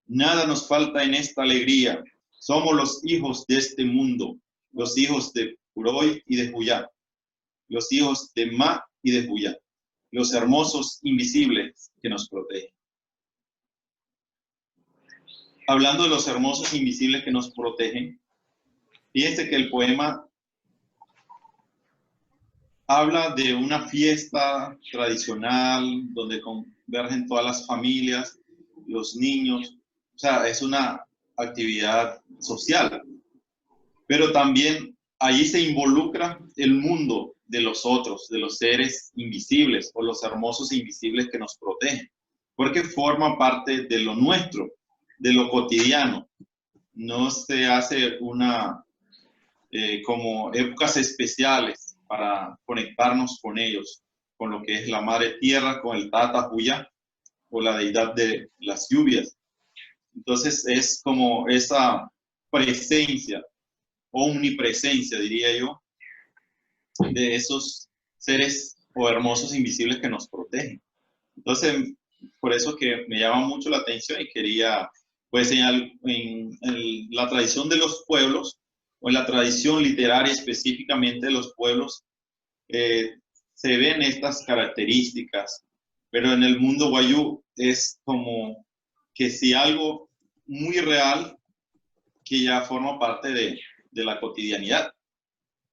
S4: Nada nos falta en esta alegría. Somos los hijos de este mundo, los hijos de Puroy y de Juyá, los hijos de Ma y de Juyá, los hermosos invisibles que nos protegen. Hablando de los hermosos invisibles que nos protegen, fíjense que el poema habla de una fiesta tradicional donde convergen todas las familias, los niños, o sea, es una actividad social, pero también allí se involucra el mundo de los otros, de los seres invisibles o los hermosos invisibles que nos protegen, porque forma parte de lo nuestro, de lo cotidiano. No se hace como épocas especiales para conectarnos con ellos, con lo que es la madre tierra, con el Tata Juyá o la deidad de las lluvias. Entonces es como esa presencia, omnipresencia diría yo, de esos seres o hermosos invisibles que nos protegen. Entonces, por eso que me llama mucho la atención y quería pues en la tradición de los pueblos o en la tradición literaria específicamente de los pueblos se ven estas características, pero en el mundo guayú es como que si algo muy real que ya forma parte de la cotidianidad,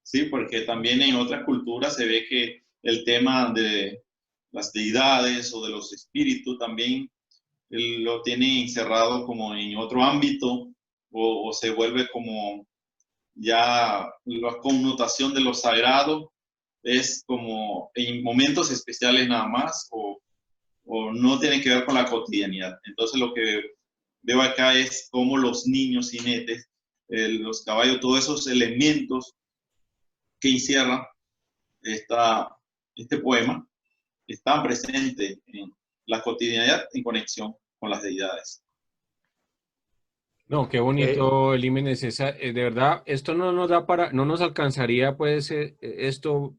S4: ¿sí? Porque también en otras culturas se ve que el tema de las deidades o de los espíritus también lo tiene encerrado como en otro ámbito o se vuelve como ya la connotación de lo sagrado es como en momentos especiales nada más o no tiene que ver con la cotidianidad. Entonces lo que veo acá es cómo los niños jinetes, los caballos, todos esos elementos que encierran este poema están presentes en la cotidianidad en conexión con las deidades.
S2: No, qué bonito, Límenes, esa, de verdad, esto no nos da para, no nos alcanzaría, pues, esto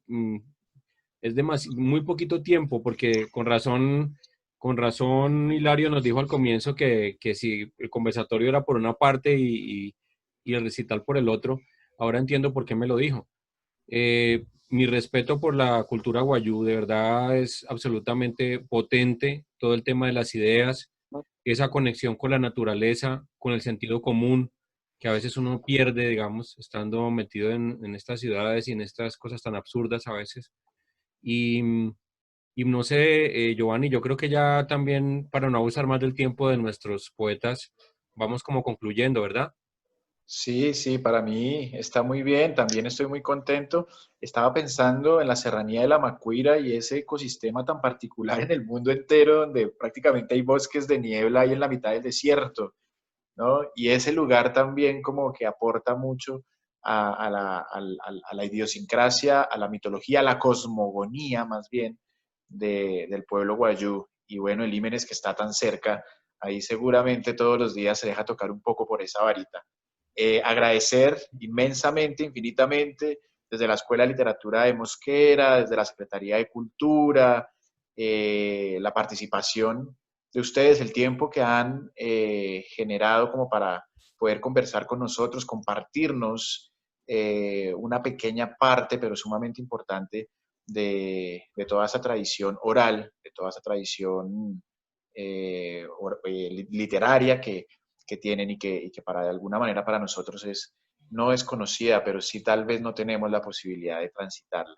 S2: es muy poquito tiempo, porque con razón Hilario nos dijo al comienzo que si el conversatorio era por una parte y el recital por el otro, ahora entiendo por qué me lo dijo. Mi respeto por la cultura guayú, de verdad es absolutamente potente todo el tema de las ideas, esa conexión con la naturaleza, con el sentido común, que a veces uno pierde, digamos, estando metido en estas ciudades y en estas cosas tan absurdas a veces. Y, y no sé, Giovanni, yo creo que ya también, para no abusar más del tiempo de nuestros poetas, vamos como concluyendo, ¿verdad?
S1: Sí, sí, para mí está muy bien, también estoy muy contento. Estaba pensando en la serranía de la Macuira y ese ecosistema tan particular en el mundo entero, donde prácticamente hay bosques de niebla ahí en la mitad del desierto, ¿no? Y ese lugar también como que aporta mucho a la idiosincrasia, a la mitología, a la cosmogonía más bien del pueblo guayú. Y bueno, el Límenes que está tan cerca, ahí seguramente todos los días se deja tocar un poco por esa varita. Agradecer inmensamente, infinitamente, desde la Escuela de Literatura de Mosquera, desde la Secretaría de Cultura, la participación de ustedes, el tiempo que han generado como para poder conversar con nosotros, compartirnos una pequeña parte, pero sumamente importante, de toda esa tradición oral, de toda esa tradición literaria que tienen y que para de alguna manera para nosotros no es conocida, pero sí tal vez no tenemos la posibilidad de transitarla.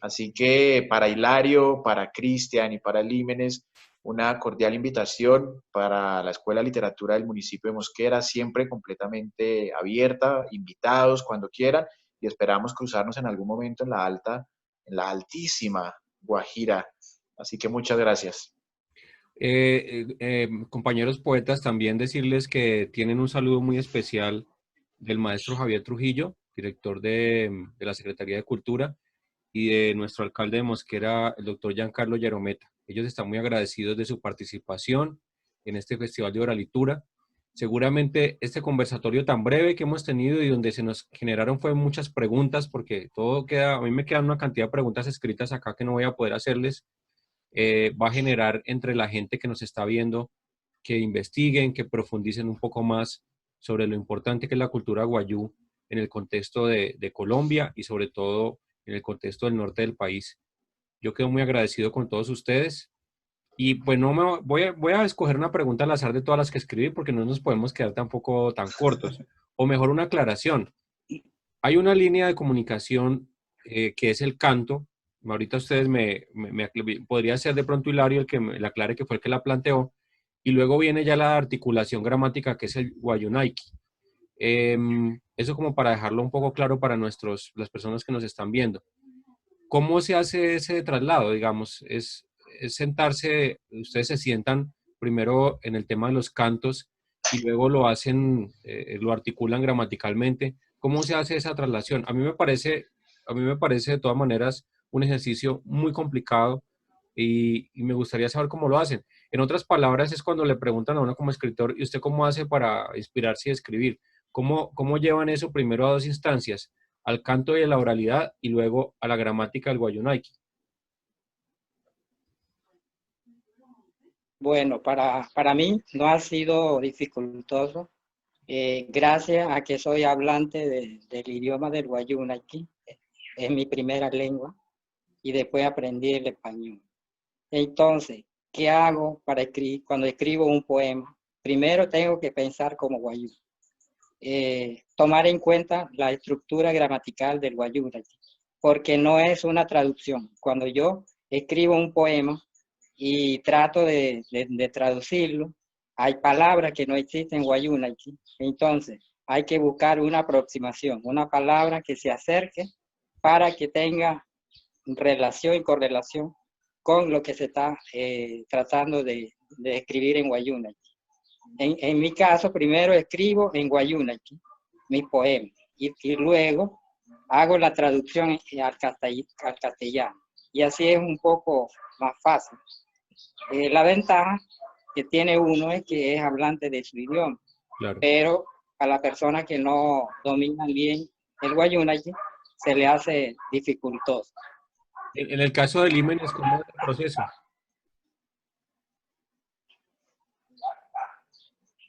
S1: Así que para Hilario, para Cristian y para Límenes, una cordial invitación para la Escuela de Literatura del municipio de Mosquera, siempre completamente abierta, invitados cuando quieran y esperamos cruzarnos en algún momento en la altísima Guajira. Así que muchas gracias.
S2: Compañeros poetas, también decirles que tienen un saludo muy especial del maestro Javier Trujillo, director de la Secretaría de Cultura, y de nuestro alcalde de Mosquera, el doctor Giancarlo Yarometa. Ellos están muy agradecidos de su participación en este Festival de Oralitura. Seguramente este conversatorio tan breve que hemos tenido y donde se nos generaron fue muchas preguntas, porque todo queda, a mí me quedan una cantidad de preguntas escritas acá que no voy a poder hacerles, va a generar entre la gente que nos está viendo que investiguen, que profundicen un poco más sobre lo importante que es la cultura guayú en el contexto de Colombia y sobre todo en el contexto del norte del país. Yo quedo muy agradecido con todos ustedes y pues no me voy a escoger una pregunta al azar de todas las que escribí porque no nos podemos quedar tampoco tan cortos. O mejor una aclaración. Hay una línea de comunicación que es el canto. Ahorita ustedes podría ser de pronto Hilario el que me la aclare que fue el que la planteó. Y luego viene ya la articulación gramática que es el guayunaiki. Eso como para dejarlo un poco claro para las personas que nos están viendo. ¿Cómo se hace ese traslado? Digamos, es sentarse, ustedes se sientan primero en el tema de los cantos y luego lo hacen, lo articulan gramaticalmente. ¿Cómo se hace esa traslación? A mí me parece de todas maneras un ejercicio muy complicado y me gustaría saber cómo lo hacen. En otras palabras, es cuando le preguntan a uno como escritor, ¿y usted cómo hace para inspirarse y escribir? ¿Cómo llevan eso primero a dos instancias? Al canto y a la oralidad y luego a la gramática del guayunaiki.
S3: Bueno, para mí no ha sido dificultoso, gracias a que soy hablante del idioma del guayunaiki, es mi primera lengua, y después aprendí el español. Entonces, ¿qué hago para escribir? Cuando escribo un poema, primero tengo que pensar como guayú. tomar en cuenta la estructura gramatical del Guayuna, porque no es una traducción. Cuando yo escribo un poema y trato de traducirlo, hay palabras que no existen en Guayuna, entonces hay que buscar una aproximación, una palabra que se acerque para que tenga relación y correlación con lo que se está tratando de escribir en Guayuna. En mi caso, primero escribo en Guayuna mi poema y luego hago la traducción al castellano. Y así es un poco más fácil. La ventaja que tiene uno es que es hablante de su idioma,
S2: Claro.
S3: pero a la persona que no domina bien el Guayunachi se le hace dificultoso.
S2: En el caso de Límenes, ¿cómo es el proceso?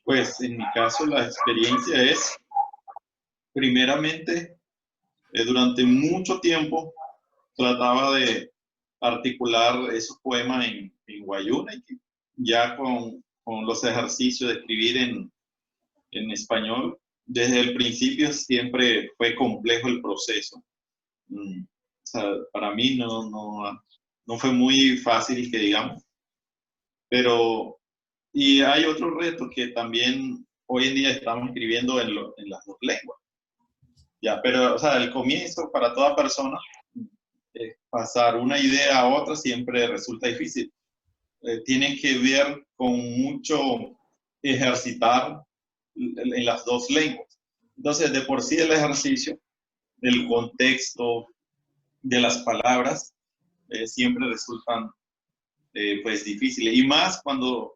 S4: Pues en mi caso la experiencia es, primeramente, durante mucho tiempo trataba de articular esos poemas en Guayuna, y ya con los ejercicios de escribir en español, desde el principio siempre fue complejo el proceso. O sea, para mí no fue muy fácil, que digamos, pero, y hay otro reto que también hoy en día estamos escribiendo en las dos lenguas. Ya, pero, o sea, el comienzo para toda persona, pasar una idea a otra siempre resulta difícil. Tiene que ver con mucho ejercitar en las dos lenguas. Entonces, de por sí el ejercicio, el contexto de las palabras, siempre resultan pues difíciles. Y más cuando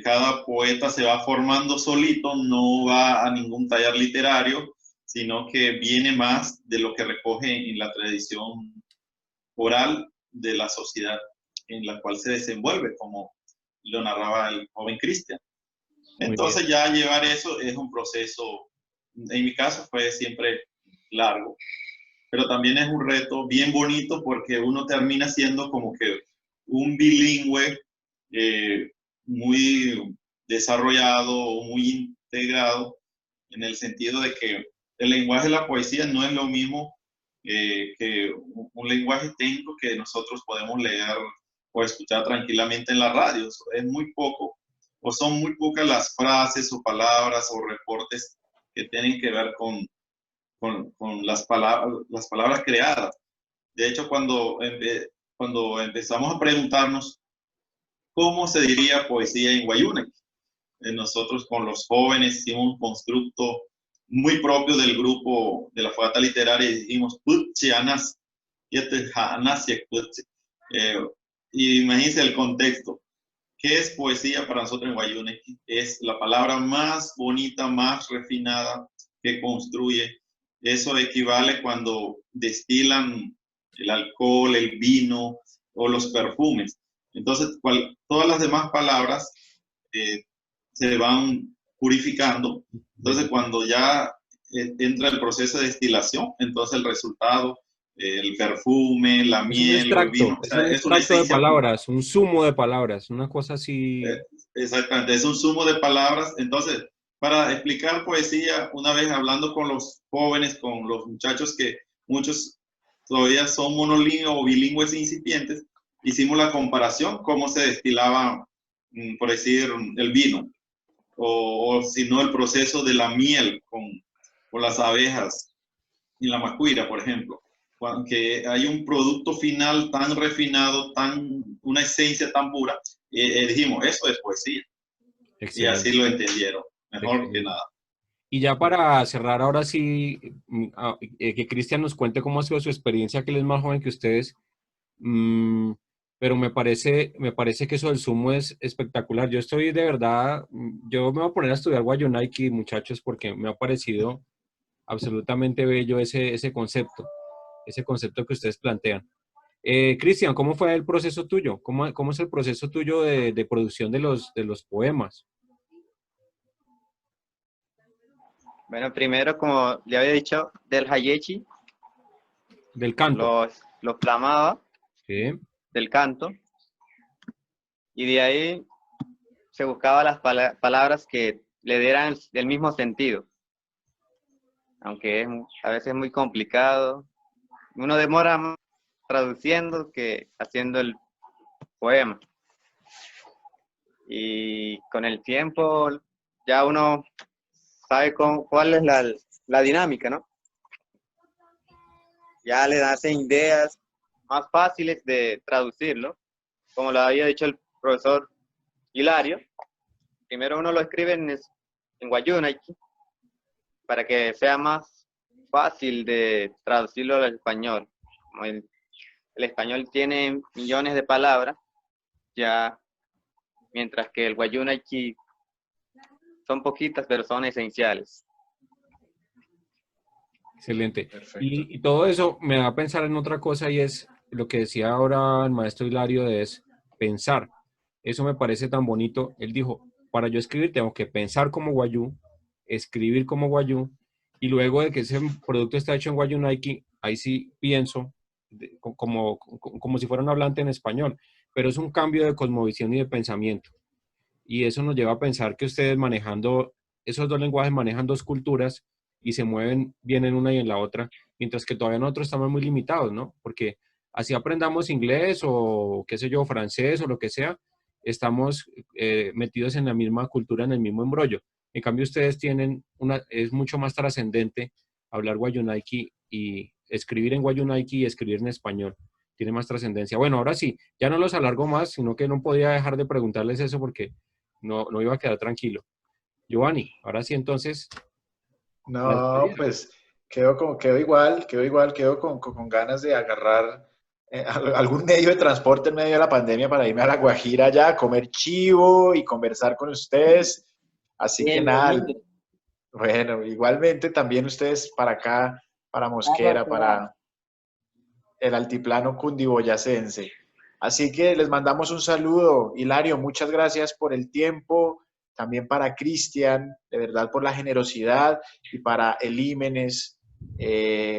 S4: cada poeta se va formando solito, no va a ningún taller literario, sino que viene más de lo que recoge en la tradición oral de la sociedad en la cual se desenvuelve, como lo narraba el joven Cristian. Entonces ya llevar eso es un proceso, en mi caso fue siempre largo, pero también es un reto bien bonito porque uno termina siendo como que un bilingüe muy desarrollado, muy integrado, en el sentido de que el lenguaje de la poesía no es lo mismo que un lenguaje técnico que nosotros podemos leer o escuchar tranquilamente en la radio. Es muy poco, o son muy pocas las frases o palabras o reportes que tienen que ver con las palabras creadas. De hecho, cuando empezamos a preguntarnos cómo se diría poesía en Guayuna, nosotros con los jóvenes hicimos un constructo muy propio del grupo de la Fogata Literaria y dijimos Putchianas, y imagínense el contexto. ¿Qué es poesía para nosotros en Guayuna? Es la palabra más bonita, más refinada que construye. Eso equivale cuando destilan el alcohol, el vino o los perfumes. Entonces, todas las demás palabras se van purificando. Entonces, cuando ya entra el proceso de destilación, entonces el resultado, el perfume, la miel o el vino,
S2: Es un
S4: es una
S2: extracto de
S4: esencia
S2: palabras, un zumo de palabras, una cosa así.
S4: Exactamente, es un zumo de palabras. Entonces, para explicar poesía, una vez hablando con los jóvenes, con los muchachos que muchos todavía son monolingües o bilingües incipientes, hicimos la comparación, cómo se destilaba, por decir, el vino, o si no, el proceso de la miel con las abejas y la macuira, por ejemplo. Que hay un producto final tan refinado, una esencia tan pura, dijimos, eso es poesía.
S2: Excelente.
S4: Y así lo entendieron, mejor que nada.
S2: Y ya para cerrar, ahora sí, que Cristian nos cuente cómo ha sido su experiencia, que él es más joven que ustedes, pero me parece que eso del sumo es espectacular. Yo estoy de verdad, yo me voy a poner a estudiar Guayunaiki, muchachos, porque me ha parecido absolutamente bello ese concepto que ustedes plantean. Cristian, ¿cómo fue el proceso tuyo? ¿Cómo es el proceso tuyo de producción de los poemas?
S5: Bueno, primero, como le había dicho, del Hayechi,
S2: Del canto.
S5: los plamaba,
S2: Sí.
S5: del canto, y de ahí se buscaba las palabras que le dieran el mismo sentido. aunque a veces es muy complicado. Uno demora más traduciendo que haciendo el poema. Y con el tiempo ya uno sabe cuál es la dinámica, ¿no? Ya le hacen ideas más fáciles de traducirlo, como lo había dicho el profesor Hilario. Primero uno lo escribe en Wayuunaiki para que sea más fácil de traducirlo al español. Como el español tiene millones de palabras, ya mientras que el Wayuunaiki son poquitas, pero son esenciales.
S2: Excelente.
S1: Perfecto.
S2: Y todo eso me da a pensar en otra cosa y es lo que decía ahora el maestro Hilario de es pensar. Eso me parece tan bonito. Él dijo, para yo escribir tengo que pensar como Wayuu, escribir como Wayuu, y luego de que ese producto está hecho en Wayuunaiki, ahí sí pienso como si fuera un hablante en español, pero es un cambio de cosmovisión y de pensamiento. Y eso nos lleva a pensar que ustedes manejando esos dos lenguajes manejan dos culturas y se mueven bien en una y en la otra, mientras que todavía nosotros estamos muy limitados, ¿no? Porque así aprendamos inglés o qué sé yo, francés o lo que sea, estamos metidos en la misma cultura, en el mismo embrollo. En cambio, ustedes tienen es mucho más trascendente hablar Wayuunaiki y escribir en Wayuunaiki y escribir en español. Tiene más trascendencia. Bueno, ahora sí, ya no los alargo más, sino que no podía dejar de preguntarles eso porque no iba a quedar tranquilo. Giovanni, ahora sí entonces, la
S1: No,
S2: despedida.
S1: pues quedo con ganas de agarrar algún medio de transporte en medio de la pandemia para irme a La Guajira ya, a comer chivo y conversar con ustedes. Así que nada,
S3: Bienvenido.
S1: bueno, igualmente también ustedes para acá, para
S3: Carlos
S1: Mosquera,
S3: Serrano.
S1: para el altiplano cundiboyacense. Así que les mandamos un saludo. Hilario, muchas gracias por el tiempo. También para Cristian, de verdad por la generosidad y para Elímenes,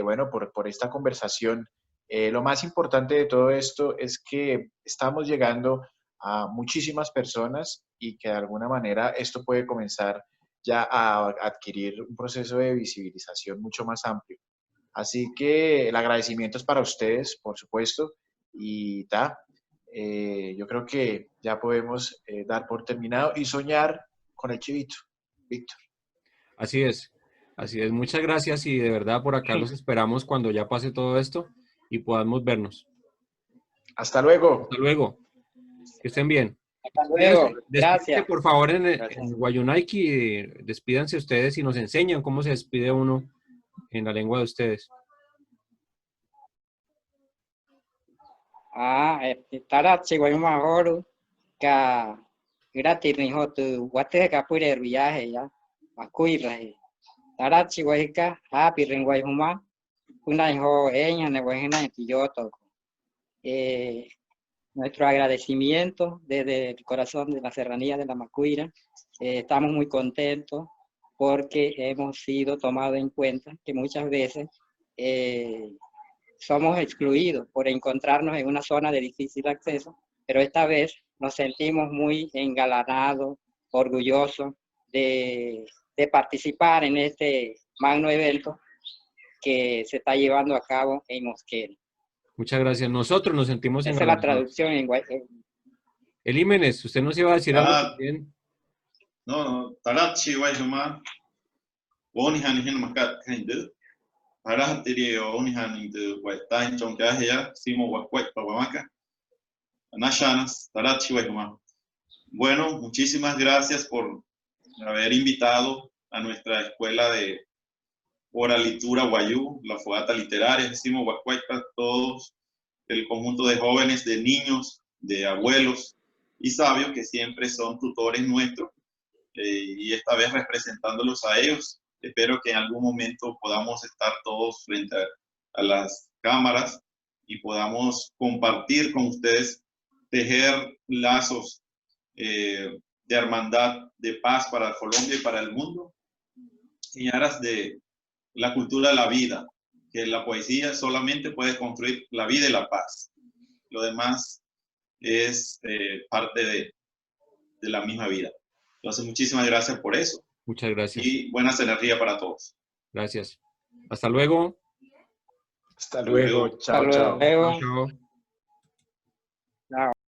S1: bueno, por esta conversación. Lo más importante de todo esto es que estamos llegando a muchísimas personas y que de alguna manera esto puede comenzar ya a adquirir un proceso de visibilización mucho más amplio. Así que el agradecimiento es para ustedes, por supuesto, y yo creo que ya podemos dar por terminado y soñar con el chivito, Víctor.
S2: Así es, así es. Muchas gracias y de verdad por acá los esperamos cuando ya pase todo esto y podamos vernos.
S1: Hasta luego.
S2: Hasta luego, que estén bien.
S3: Hasta luego.
S2: Despídense
S3: Gracias.
S2: por favor en
S5: Gracias.
S2: Wayuunaiki, despídanse ustedes y nos enseñan cómo se despide uno en la lengua de ustedes.
S3: Tarachi Guaymahoru, ka gratis ni hotu, guate ka pure viaje ya, macui raje. Tarachi Guayca, happy Ringuayhuma, una hijo eña, neguajena en Tiyoto. Nuestro agradecimiento desde el corazón de la Serranía de la Macuira. Estamos muy contentos porque hemos sido tomados en cuenta que muchas veces somos excluidos por encontrarnos en una zona de difícil acceso, pero esta vez nos sentimos muy engalanados, orgullosos de participar en este magno evento que se está llevando a cabo en Mosquera.
S2: Muchas gracias. Nosotros nos sentimos
S3: Esa es la
S2: engalanados.
S3: traducción en
S2: Elímenes, usted nos iba a decir algo
S4: Ah,
S2: también.
S4: no, Tarachi Wayuma, Bonihan Hinmakat Kind, Paratiri Onihan de Waitain Chongahia, Simo Wakwai Pawamaka, Nashanas, Tarachi Wayuma. Bueno, muchísimas gracias por haber invitado a nuestra escuela de oralitura Wayuu, la fogata literaria, Simo Wakwai, todos el conjunto de jóvenes, de niños, de abuelos y sabios que siempre son tutores nuestros y esta vez representándolos a ellos. Espero que en algún momento podamos estar todos frente a las cámaras y podamos compartir con ustedes, tejer lazos de hermandad, de paz para Colombia y para el mundo, en aras de la cultura de la vida, que la poesía solamente puede construir la vida y la paz. Lo demás es parte de la misma vida. Entonces, muchísimas gracias por eso.
S2: Muchas gracias.
S4: Y buenas energías para todos.
S2: Gracias. Hasta luego.
S1: Hasta luego. Chao,
S4: Hasta
S1: chao.
S3: Luego.
S2: Chao.
S3: Chao.